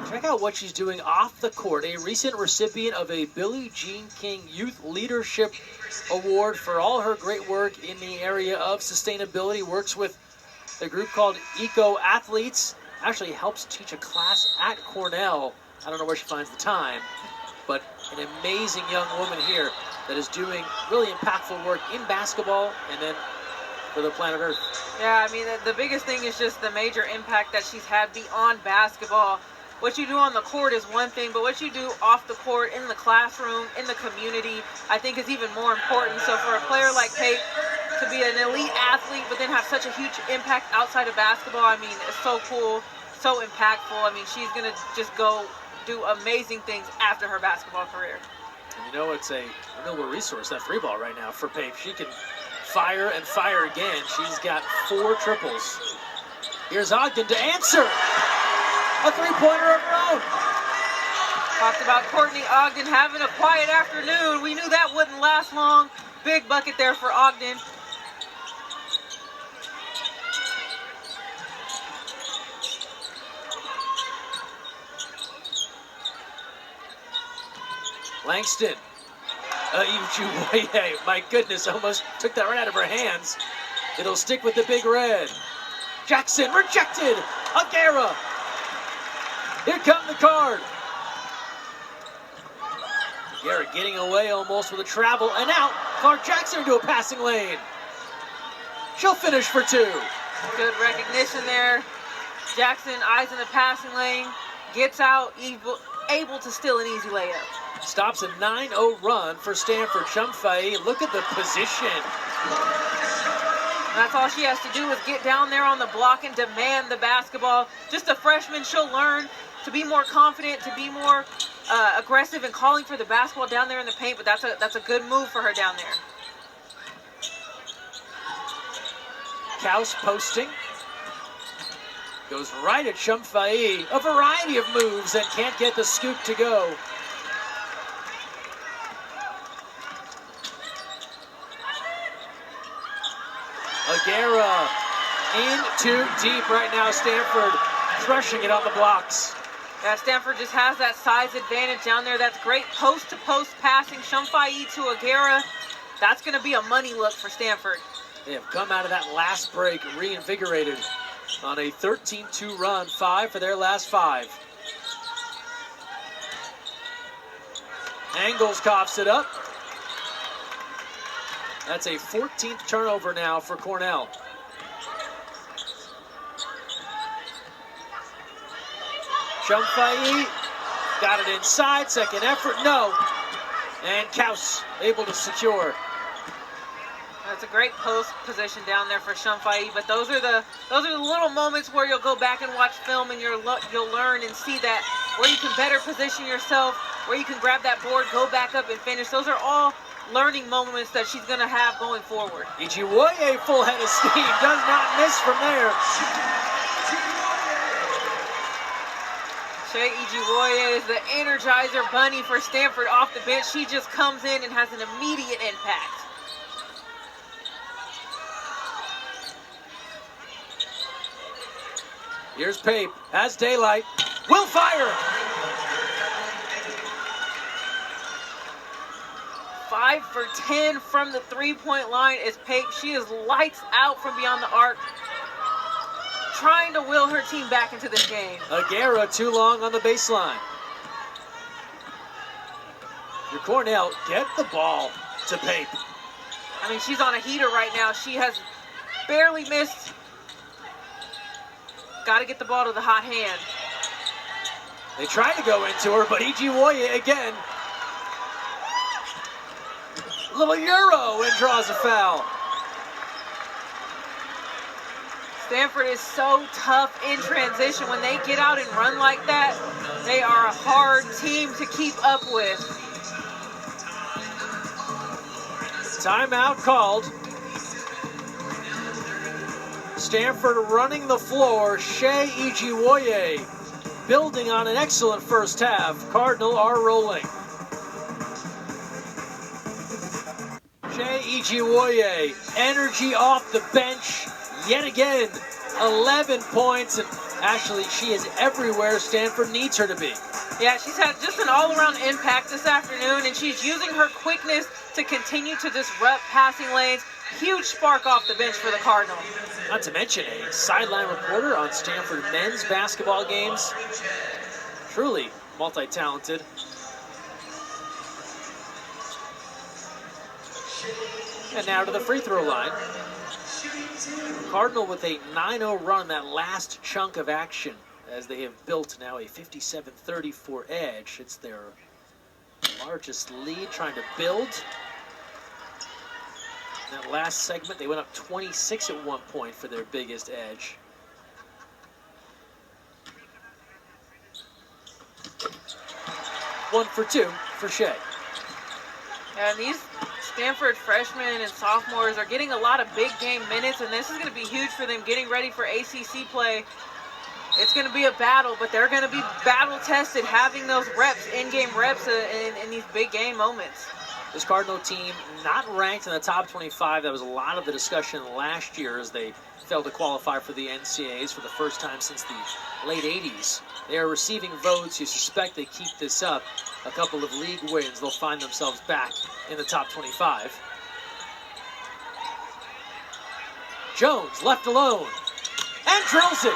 Check out what she's doing off the court. A recent recipient of a Billie Jean King Youth Leadership Award for all her great work in the area of sustainability. Works with a group called Eco Athletes. Actually helps teach a class at Cornell. I don't know where she finds the time, but an amazing young woman here that is doing really impactful work in basketball and then for the planet Earth. Yeah, I mean, the biggest thing is just the major impact that she's had beyond basketball. What you do on the court is one thing, but what you do off the court, in the classroom, in the community, I think is even more important. So for a player like Kate to be an elite athlete, but then have such a huge impact outside of basketball, I mean, it's so cool, so impactful. I mean, she's going to just go do amazing things after her basketball career. And you know, it's a renewable resource, that 3-ball right now for Pape. She can fire and fire again. She's got 4 triples. Here's Ogden to answer. A 3-pointer of her own. Talked about Courtney Ogden having a quiet afternoon. We knew that wouldn't last long. Big bucket there for Ogden. Langston. My goodness, almost took that right out of her hands. It'll stick with the big red. Jackson rejected. Aguera. Here come the card. Aguera getting away almost with a travel and out. Clark Jackson into a passing lane. She'll finish for 2. Good recognition there. Jackson eyes in the passing lane. Gets out, able to steal an easy layup. stops a 9-0 run for Stanford. Shumfai, look at the position. That's all she has to do is get down there on the block and demand the basketball. Just a freshman, she'll learn to be more confident, to be more aggressive and calling for the basketball down there in the paint, but that's a good move for her down there. Kaus posting. Goes right at Shumfai. A variety of moves and can't get the scoop to go. Aguera in too deep right now. Stanford crushing it on the blocks. Yeah, Stanford just has that size advantage down there. That's great post-to-post passing. Shumfai to Aguera. That's going to be a money look for Stanford. They have come out of that last break reinvigorated on a 13-2 run, 5 for their last 5. Angles coughs it up. That's a 14th turnover now for Cornell. Shumfai got it inside, second effort, no. And Kaus able to secure. That's a great post position down there for Shumfai, but those are the little moments where you'll go back and watch film and you'll learn and see that where you can better position yourself, where you can grab that board, go back up and finish. Those are all learning moments that she's going to have going forward. Ijiwoye, full head of steam, does not miss from there. Shea Ijiwoye is the energizer bunny for Stanford off the bench. She just comes in and has an immediate impact. Here's Pape, has daylight, will fire. 5 for 10 from the three-point line is Pape. She is lights out from beyond the arc, trying to will her team back into this game. Aguera too long on the baseline. Your Cornell, get the ball to Pape. I mean, she's on a heater right now. She has barely missed. Got to get the ball to the hot hand. They tried to go into her, but Ijiwoye again. Little Euro and draws a foul. Stanford is so tough in transition. When they get out and run like that, they are a hard team to keep up with. Timeout called. Stanford running the floor. Shea Ijiwoye building on an excellent first half. Cardinal are rolling. Shea Ijiwoye, energy off the bench yet again. 11 points, and actually she is everywhere Stanford needs her to be. Yeah, she's had just an all-around impact this afternoon, and she's using her quickness to continue to disrupt passing lanes. Huge spark off the bench for the Cardinals. Not to mention a sideline reporter on Stanford men's basketball games. Truly multi-talented. And now to the free throw line. Cardinal with a 9-0 run in that last chunk of action as they have built now a 57-34 edge. It's their largest lead, trying to build. In that last segment, they went up 26 at one point for their biggest edge. One for two for Shea. And these Stanford freshmen and sophomores are getting a lot of big game minutes, and this is going to be huge for them getting ready for ACC play. It's going to be a battle, but they're going to be battle tested, having those reps, in-game reps in these big game moments. This Cardinal team not ranked in the top 25. That was a lot of the discussion last year as they failed to qualify for the NCAAs for the first time since the late 80s. They are receiving votes. You suspect they keep this up. A couple of league wins, they'll find themselves back in the top 25. Jones left alone and drills it.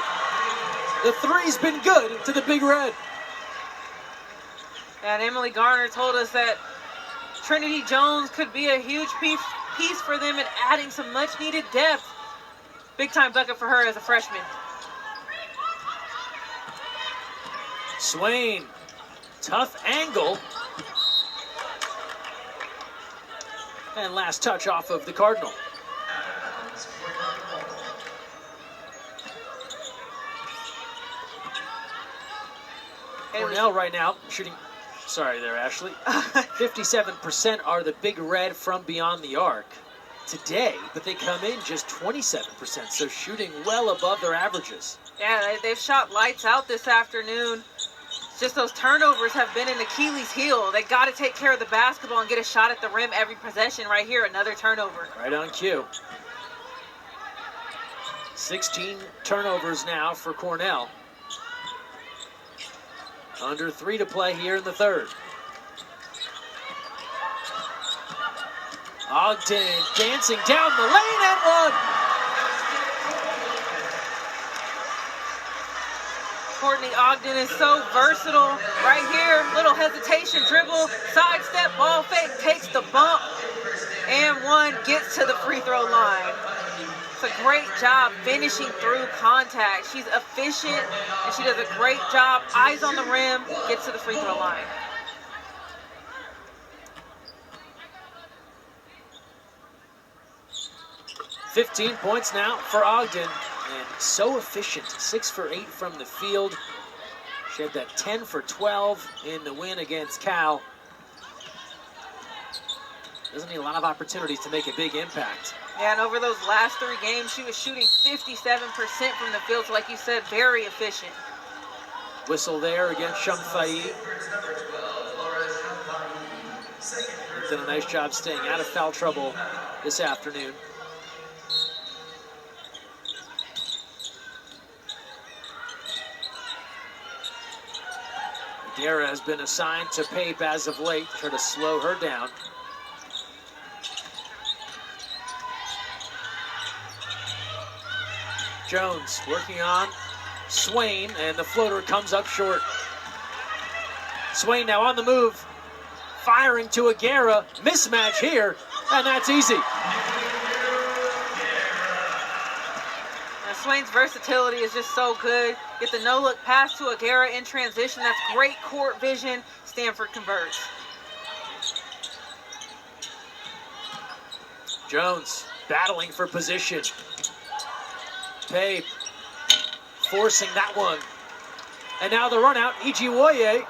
The three's been good to the Big Red. And Emily Garner told us that Trinity Jones could be a huge piece for them in adding some much-needed depth. Big-time bucket for her as a freshman. Swain, tough angle, And last touch off of the Cardinal. Cornell right now shooting, sorry there, Ashley. 57% are the big red from beyond the arc today, but they come in just 27%, so shooting well above their averages. Yeah, they've shot lights out this afternoon. It's just those turnovers have been an Achilles heel. They got to take care of the basketball and get a shot at the rim every possession. Right here, another turnover. Right on cue. 16 turnovers now for Cornell. Under 3 to play here in the third. Ogden dancing down the lane and one. Courtney Ogden is so versatile. Right here, little hesitation, dribble, sidestep, ball fake, takes the bump, and one, gets to the free throw line. It's a great job finishing through contact. She's efficient, and she does a great job. Eyes on the rim, gets to the free throw line. $15 points now for Ogden, and so efficient. 6 for 8 from the field. She had that 10 for 12 in the win against Cal. Doesn't need a lot of opportunities to make a big impact. Yeah, and over those last 3 games, she was shooting 57% from the field. So like you said, very efficient. Whistle there against Shumfai. Did a nice job staying out of foul trouble this afternoon. Guerra has been assigned to Pape as of late, try to slow her down. Jones working on Swain, and the floater comes up short. Swain now on the move, firing to a Guerra. Mismatch here, and that's easy. Swain's versatility is just so good. Get the no-look pass to Aguera in transition. That's great court vision. Stanford converts. Jones battling for position. Pape forcing that one. And now the run out, Ijiwoye.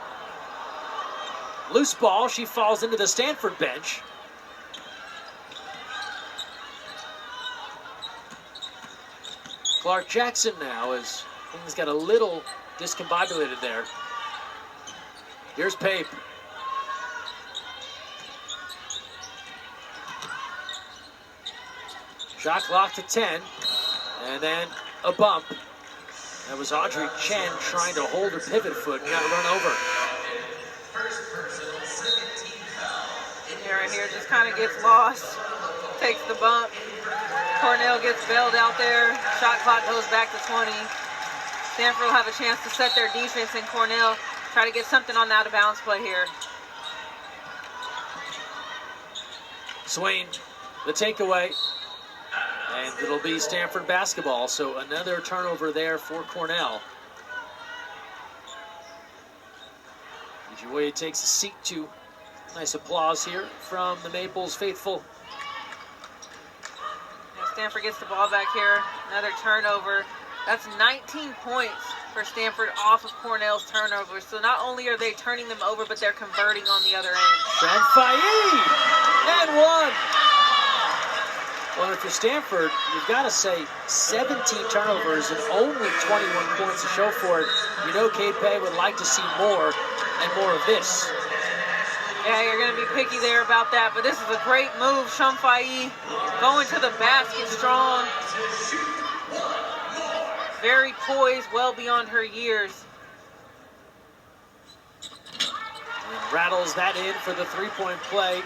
Loose ball, she falls into the Stanford bench. Clark Jackson now, as things got a little discombobulated there. Here's Pape. Shot clock to 10, and then a bump. That was Audrey Chen trying to hold her pivot foot and got run over. Yeah, right here just kind of gets lost, takes the bump. Cornell gets bailed out there. Shot clock goes back to 20. Stanford will have a chance to set their defense, and Cornell try to get something on the out-of-bounds play here. Swain, the takeaway. And it'll be Stanford basketball, so another turnover there for Cornell. Ijiwoye takes a seat too. Nice applause here from the Maples faithful. Stanford gets the ball back here. Another turnover. That's 19 points for Stanford off of Cornell's turnovers. So not only are they turning them over, but they're converting on the other end. Shumfai and one. Well, if you're Stanford, you've got to say 17 turnovers and only 21 points to show for it. You know K-Pay would like to see more and more of this. Yeah, you're going to be picky there about that, but this is a great move. Shumfai going to the basket strong. Very poised, well beyond her years. And rattles that in for the three-point play.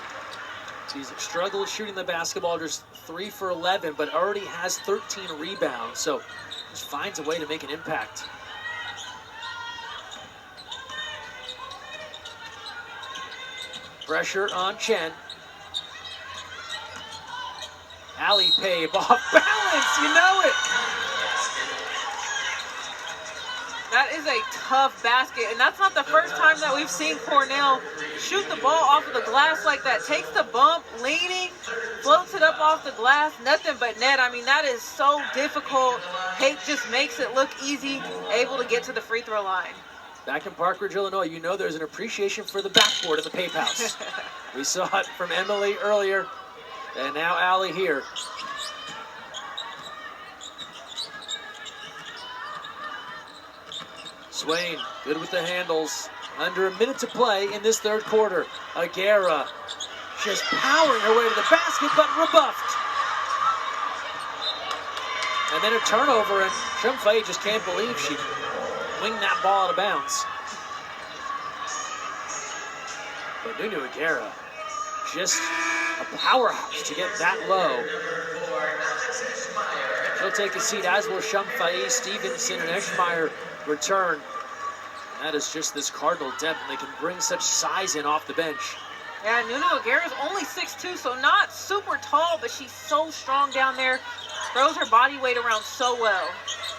She's struggled shooting the basketball, just 3 for 11, but already has 13 rebounds, so just finds a way to make an impact. Pressure on Chen. Allie Pape off balance, you know it. That is a tough basket, and that's not the first time that we've seen Cornell shoot the ball off of the glass like that. Takes the bump, leaning, floats it up off the glass, nothing but net. I mean, that is so difficult. Haight just makes it look easy, able to get to the free throw line. Back in Park Ridge, Illinois, you know there's an appreciation for the backboard in the Pape House. We saw it from Emily earlier, and now Allie here. Swain, good with the handles. Under a minute to play in this third quarter. Aguera just powering her way to the basket, but rebuffed. And then a turnover, and Shumfei just can't believe she winged that ball out of bounds. But Nunu Aguera, just a powerhouse to get that low. She'll take a seat, as will Shumfei, Stevenson, and Eschmeyer return. That is just this Cardinal depth, and they can bring such size in off the bench. Yeah, Nunu Aguera's only 6'2", so not super tall, but she's so strong down there. Throws her body weight around so well.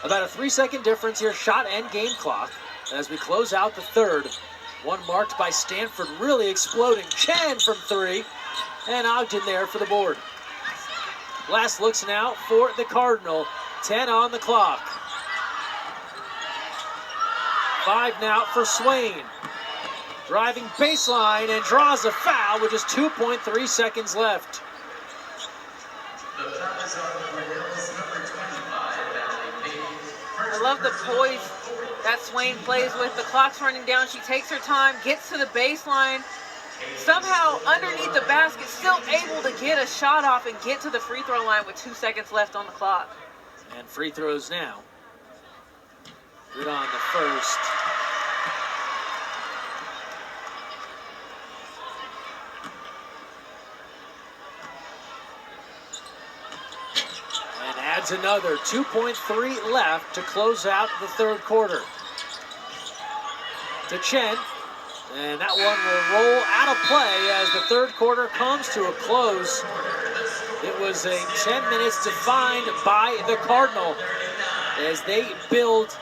About a 3-second difference here, shot and game clock, as we close out the third. One marked by Stanford, really exploding. Chen from 3, and Ogden there for the board. Last looks now for the Cardinal. 10 on the clock. 5 now for Swain. Driving baseline and draws a foul with just 2.3 seconds left. I love the poise that Swain plays with. The clock's running down. She takes her time, gets to the baseline. Somehow, underneath the basket, still able to get a shot off and get to the free throw line with 2 seconds left on the clock. And free throws now. Good on the first. And adds another. 2.3 left to close out the third quarter. To Chen. And that one will roll out of play as the third quarter comes to a close. It was a 10 minutes defined by the Cardinal as they build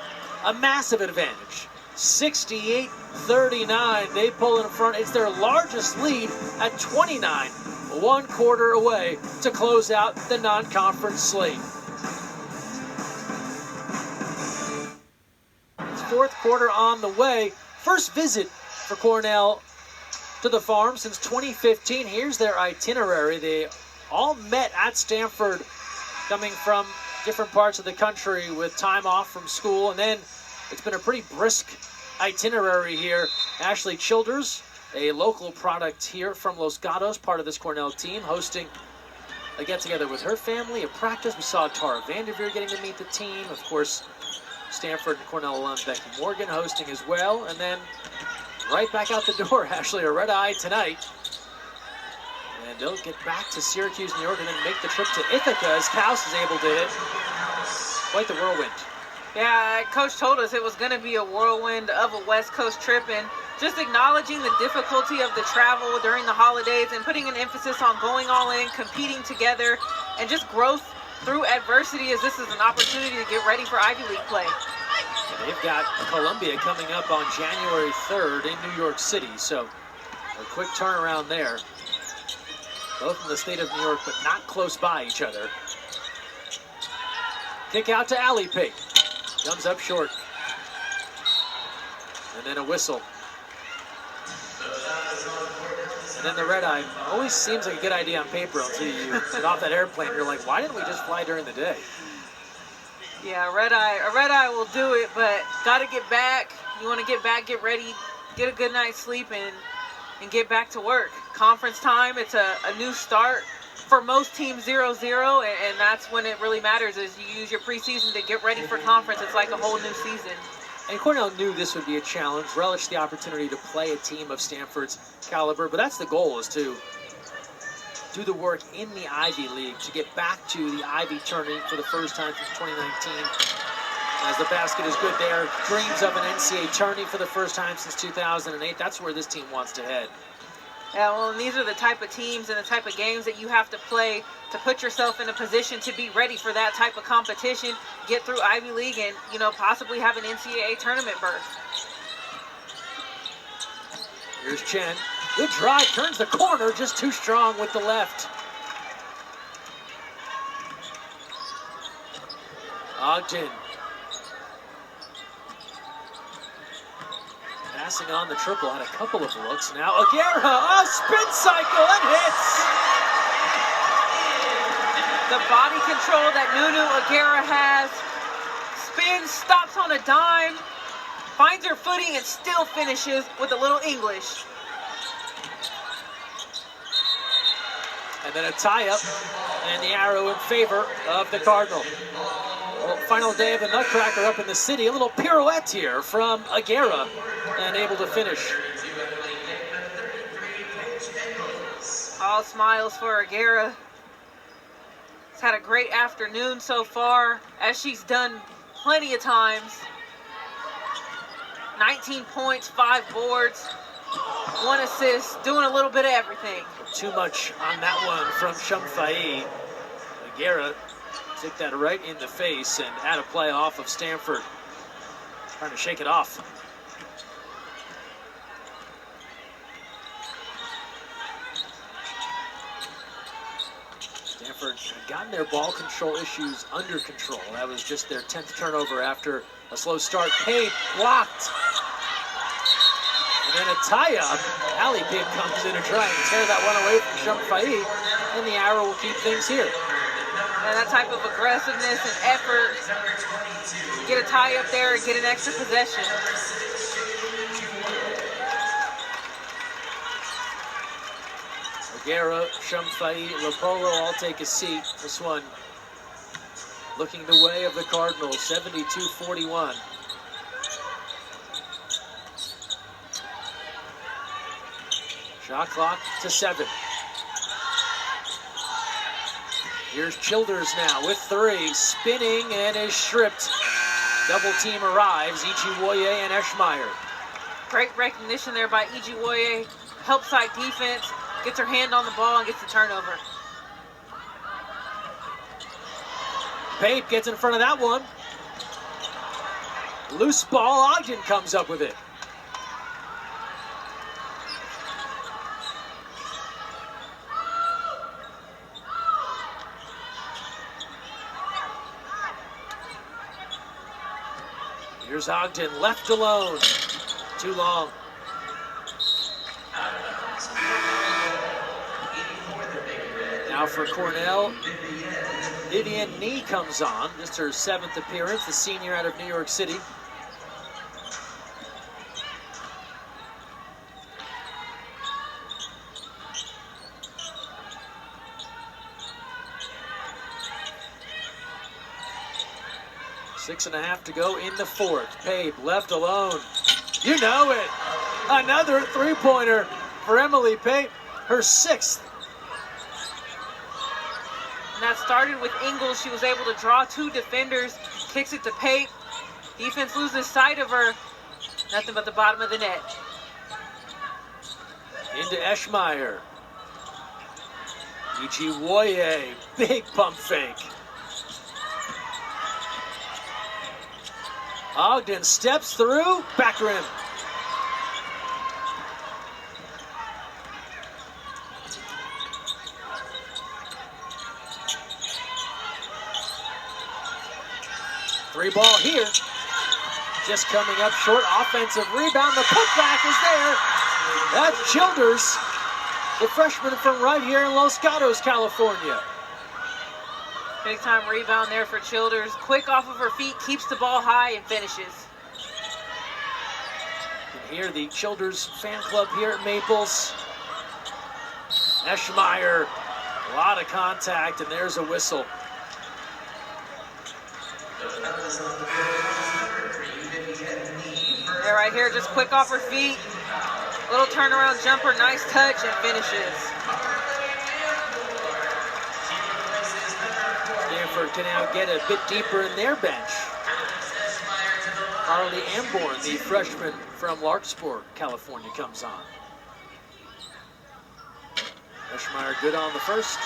a massive advantage. 68-39, they pull in front. It's their largest lead at 29, 1 quarter away to close out the non-conference slate. Fourth quarter on the way. First visit for Cornell to the Farm since 2015. Here's their itinerary. They all met at Stanford, coming from different parts of the country with time off from school, and then it's been a pretty brisk itinerary here. Ashley Childers, a local product here from Los Gatos, part of this Cornell team, hosting a get-together with her family, a practice. We saw Tara Vanderveer getting to meet the team. Of course, Stanford and Cornell alum Becky Morgan hosting as well, and then right back out the door, Ashley, a red-eye tonight. And they'll get back to Syracuse, New York, and then make the trip to Ithaca as Kaus is able to hit. Quite the whirlwind. Yeah, Coach told us it was going to be a whirlwind of a West Coast trip, and just acknowledging the difficulty of the travel during the holidays and putting an emphasis on going all in, competing together, and just growth through adversity, as this is an opportunity to get ready for Ivy League play. And they've got Columbia coming up on January 3rd in New York City, so a quick turnaround there. Both in the state of New York, but not close by each other. Kick out to Allie Pate. Comes up short. And then a whistle. And then the red eye. Always seems like a good idea on paper until you get off that airplane. You're like, why didn't we just fly during the day? Yeah, a red eye will do it, but got to get back. You want to get back, get ready, get a good night's sleep, and get back to work. Conference time, it's a new start. For most teams, 0-0, and that's when it really matters, is you use your preseason to get ready for conference. It's like a whole new season. And Cornell knew this would be a challenge, relished the opportunity to play a team of Stanford's caliber, but that's the goal, is to do the work in the Ivy League, to get back to the Ivy tournament for the first time since 2019. As the basket is good there, dreams of an NCAA tourney for the first time since 2008. That's where this team wants to head. Yeah, well, and these are the type of teams and the type of games that you have to play to put yourself in a position to be ready for that type of competition, get through Ivy League, and, you know, possibly have an NCAA tournament berth. Here's Chen. Good drive, turns the corner, just too strong with the left. Ogden. Passing on the triple, had a couple of looks. Now Aguirre, a spin cycle and hits! The body control that Nunu Aguirre has. Spins, stops on a dime, finds her footing and still finishes with a little English. And then a tie-up, and the arrow in favor of the Cardinal. Well, final day of the Nutcracker up in the city. A little pirouette here from Aguirre, and able to finish. All smiles for Aguirre. She's had a great afternoon so far, as she's done plenty of times. 19 points, 5 boards, 1 assist, doing a little bit of everything. Too much on that one from Shumfai. Aguirre took that right in the face and had a play off of Stanford. Trying to shake it off. Stanford had gotten their ball control issues under control. That was just their 10th turnover after a slow start. Paid, blocked. And then a tie-up. Allie Pig comes in to try and tear that one away from Shumfai, and the arrow will keep things here. And that type of aggressiveness and effort, get a tie up there and get an extra possession. Aguirre, Shumfai, Lopolo all take a seat. This one looking the way of the Cardinals, 72-41. Shot clock to 7. Here's Childers now with 3, spinning and is stripped. Double team arrives, Ichiwoye and Eschmeyer. Great recognition there by Ichiwoye. Help side defense, gets her hand on the ball and gets the turnover. Pape gets in front of that one. Loose ball, Ogden comes up with it. Here's Ogden, left alone. Too long. Now for Cornell, Vivian Nee comes on. Just her 7th appearance, the senior out of New York City. Six and a half to go in the 4th. Pape left alone. You know it. Another 3-pointer for Emily Pape, her 6th. And that started with Ingles. She was able to draw 2 defenders, kicks it to Pape. Defense loses sight of her. Nothing but the bottom of the net. Into Eschmeyer. Ichiwoye, big pump fake. Ogden steps through, back rim. Three ball here. Just coming up short, offensive rebound. The putback is there. That's Childers, the freshman from right here in Los Gatos, California. Big time rebound there for Childers. Quick off of her feet, keeps the ball high and finishes. You can hear the Childers fan club here at Maples. Eschmeyer, a lot of contact, and there's a whistle. They're right here, just quick off her feet. Little turnaround jumper, nice touch, and finishes. Stanford can now get a bit deeper in their bench. Harley Amborn, the freshman from Larkspur, California, comes on. Eschmeyer good on the first.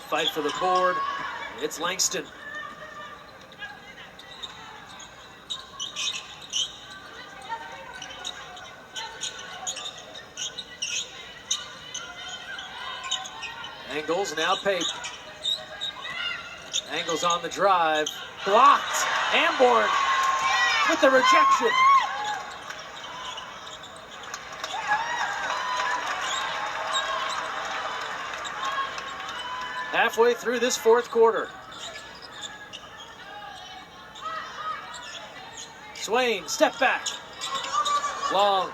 Fight for the board. It's Langston. Angles, now Pape. Angles on the drive. Blocked. Amborn with the rejection. Halfway through this fourth quarter. Swain, step back. Long.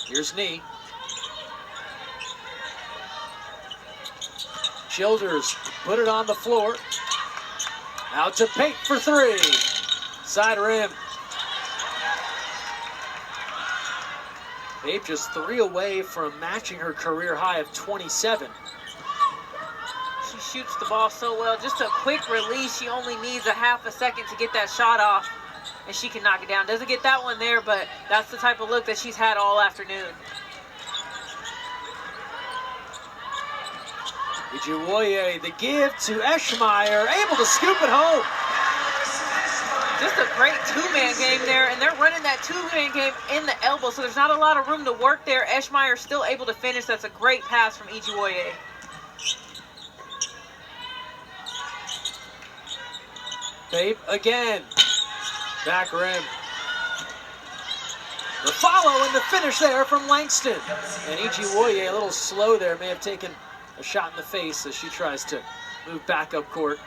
Here's knee. Childers put it on the floor. Out to Pape for three. Side rim. Pape just 3 away from matching her career high of 27. She shoots the ball so well. Just a quick release. She only needs a half a second to get that shot off, and she can knock it down. Doesn't get that one there, but that's the type of look that she's had all afternoon. Ijiwoye, the give to Eschmeyer, able to scoop it home. Just a great two-man game there, and they're running that two-man game in the elbow, so there's not a lot of room to work there. Eschmeyer still able to finish. That's a great pass from Ijiwoye. Pape again. Back rim. The follow and the finish there from Langston. And Ijiwoye, a little slow there, may have taken a shot in the face as she tries to move back up court.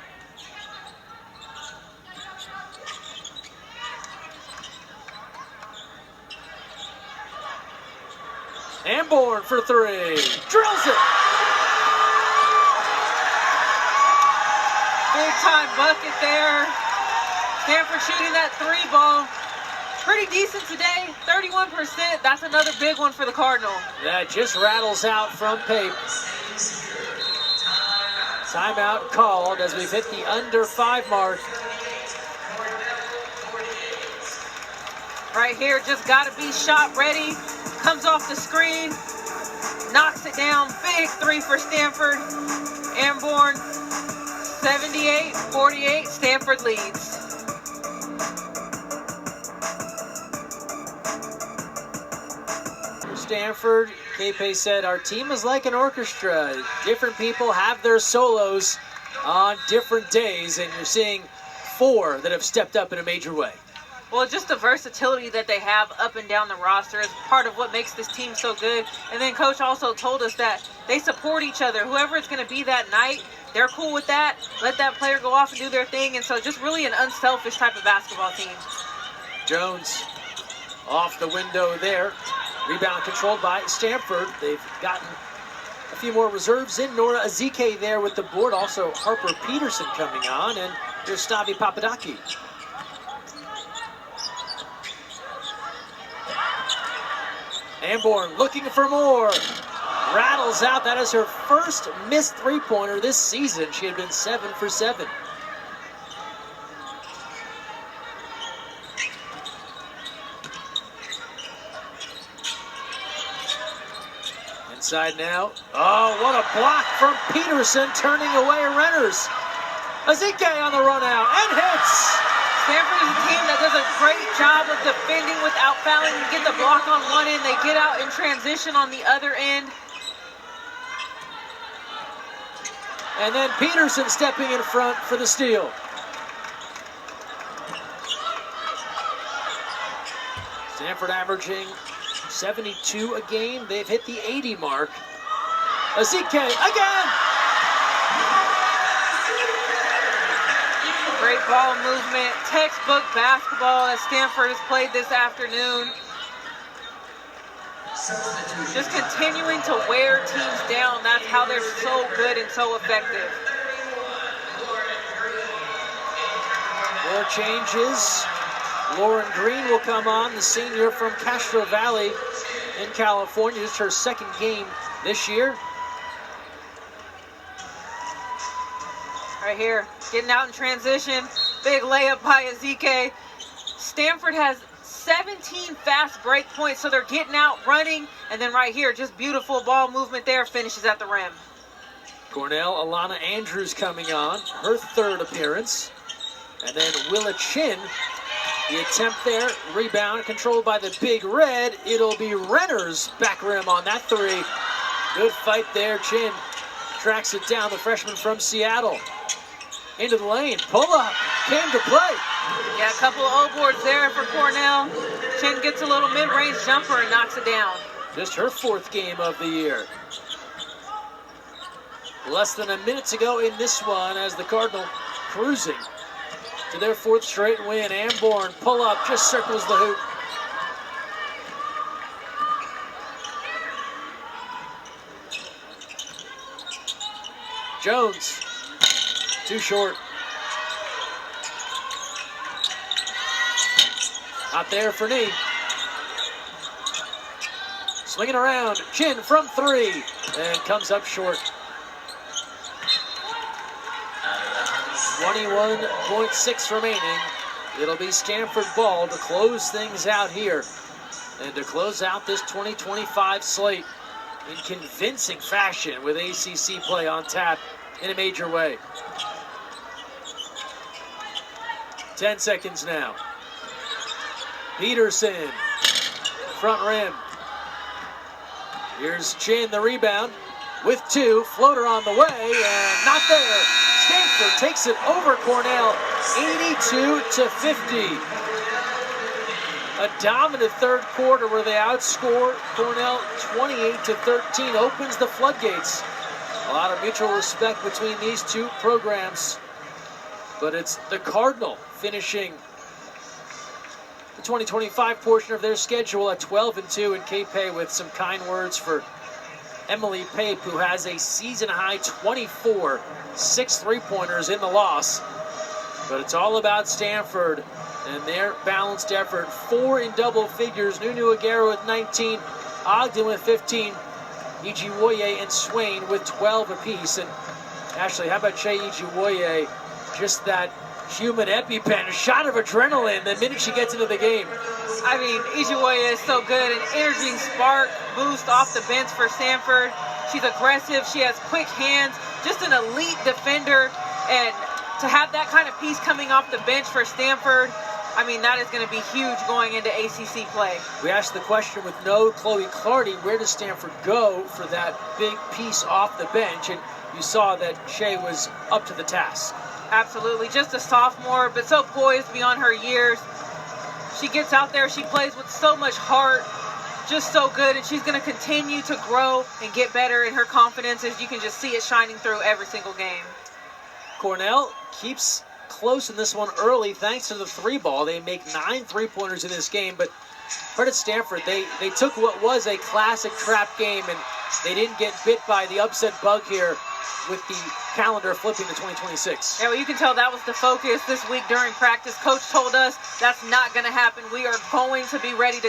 Amborn for three. Drills it. Big time bucket there. Stanford shooting that three ball. Pretty decent today, 31%. That's another big one for the Cardinal. That just rattles out from Pape. Timeout called as we've hit the under 5 mark. Right here, just got to be shot ready. Comes off the screen, knocks it down. Big three for Stanford. Amborn, 78-48, Stanford leads. Stanford, K-Pay said, our team is like an orchestra. Different people have their solos on different days, and you're seeing 4 that have stepped up in a major way. Well, just the versatility that they have up and down the roster is part of what makes this team so good. And then Coach also told us that they support each other. Whoever it's going to be that night, they're cool with that. Let that player go off and do their thing. And so just really an unselfish type of basketball team. Jones off the window there. Rebound controlled by Stanford. They've gotten a few more reserves in. Nora Ezike there with the board. Also Harper Peterson coming on. And here's Stavi Papadaki. Amborn looking for more. Rattles out. That is her first missed three-pointer this season. She had been 7 for 7. Inside now. Oh, what a block from Peterson, turning away Renners. Ezike on the run out and hits. Stanford is a team that does a great job of defending without fouling. You get the block on one end, they get out in transition on the other end. And then Peterson stepping in front for the steal. Stanford averaging 72 a game. They've hit the 80 mark. Ezike again. Great ball movement, textbook basketball that Stanford has played this afternoon. Just continuing to wear teams down. That's how they're so good and so effective. 4 changes. Lauren Green will come on, the senior from Castro Valley in California. It's her second game this year. Right here, getting out in transition. Big layup by Ezike. Stanford has 17 fast break points, so they're getting out, running, and then right here, just beautiful ball movement there, finishes at the rim. Cornell, Alana Andrews coming on, her third appearance. And then Willa Chin, the attempt there, rebound controlled by the Big Red. It'll be Renner's back rim on that three. Good fight there, Chin tracks it down, the freshman from Seattle. Into the lane, pull up, came to play. Yeah, a couple of O-boards there for Cornell. Chin gets a little mid-range jumper and knocks it down. Just her fourth game of the year. Less than a minute to go in this one as the Cardinal cruising to their fourth straight win. Amborn, pull up, just circles the hoop. Jones, too short. Not there for knee. Swinging around, Chin from three, and comes up short. 21.6 remaining. It'll be Stanford ball to close things out here and to close out this 2025 slate in convincing fashion with ACC play on tap in a major way. 10 seconds now. Peterson, front rim. Here's Chin, the rebound with two, floater on the way, and not there. Stanford takes it over Cornell, 82-50. A dominant third quarter where they outscore Cornell 28-13, opens the floodgates. A lot of mutual respect between these two programs, but it's the Cardinal finishing the 2025 portion of their schedule at 12-2, and K-Pay with some kind words for Emily Pape, who has a season-high 24, 6 three-pointers in the loss. But it's all about Stanford and their balanced effort. 4 in double figures. Nunu Aguero with 19, Ogden with 15, Ijiwoye and Swain with 12 apiece. And Ashley, how about Shea Ijiwoye? Just that human EpiPen, a shot of adrenaline the minute she gets into the game. I mean, Ijiwoye is so good, an energy spark boost off the bench for Stanford. She's aggressive, she has quick hands, just an elite defender, and to have that kind of piece coming off the bench for Stanford, I mean, that is going to be huge going into ACC play. We asked the question with no Chloe Clardy, where does Stanford go for that big piece off the bench? And you saw that Shea was up to the task. Absolutely, just a sophomore, but so poised beyond her years. She gets out there, she plays with so much heart, just so good, and she's going to continue to grow and get better in her confidence, as you can just see it shining through every single game. Cornell keeps close in this one early thanks to the three ball. They make 9 three-pointers in this game, but credit Stanford. They took what was a classic trap game, and they didn't get bit by the upset bug here with the calendar flipping to 2026. Yeah, well, you can tell that was the focus this week during practice. Coach told us that's not going to happen. We are going to be ready to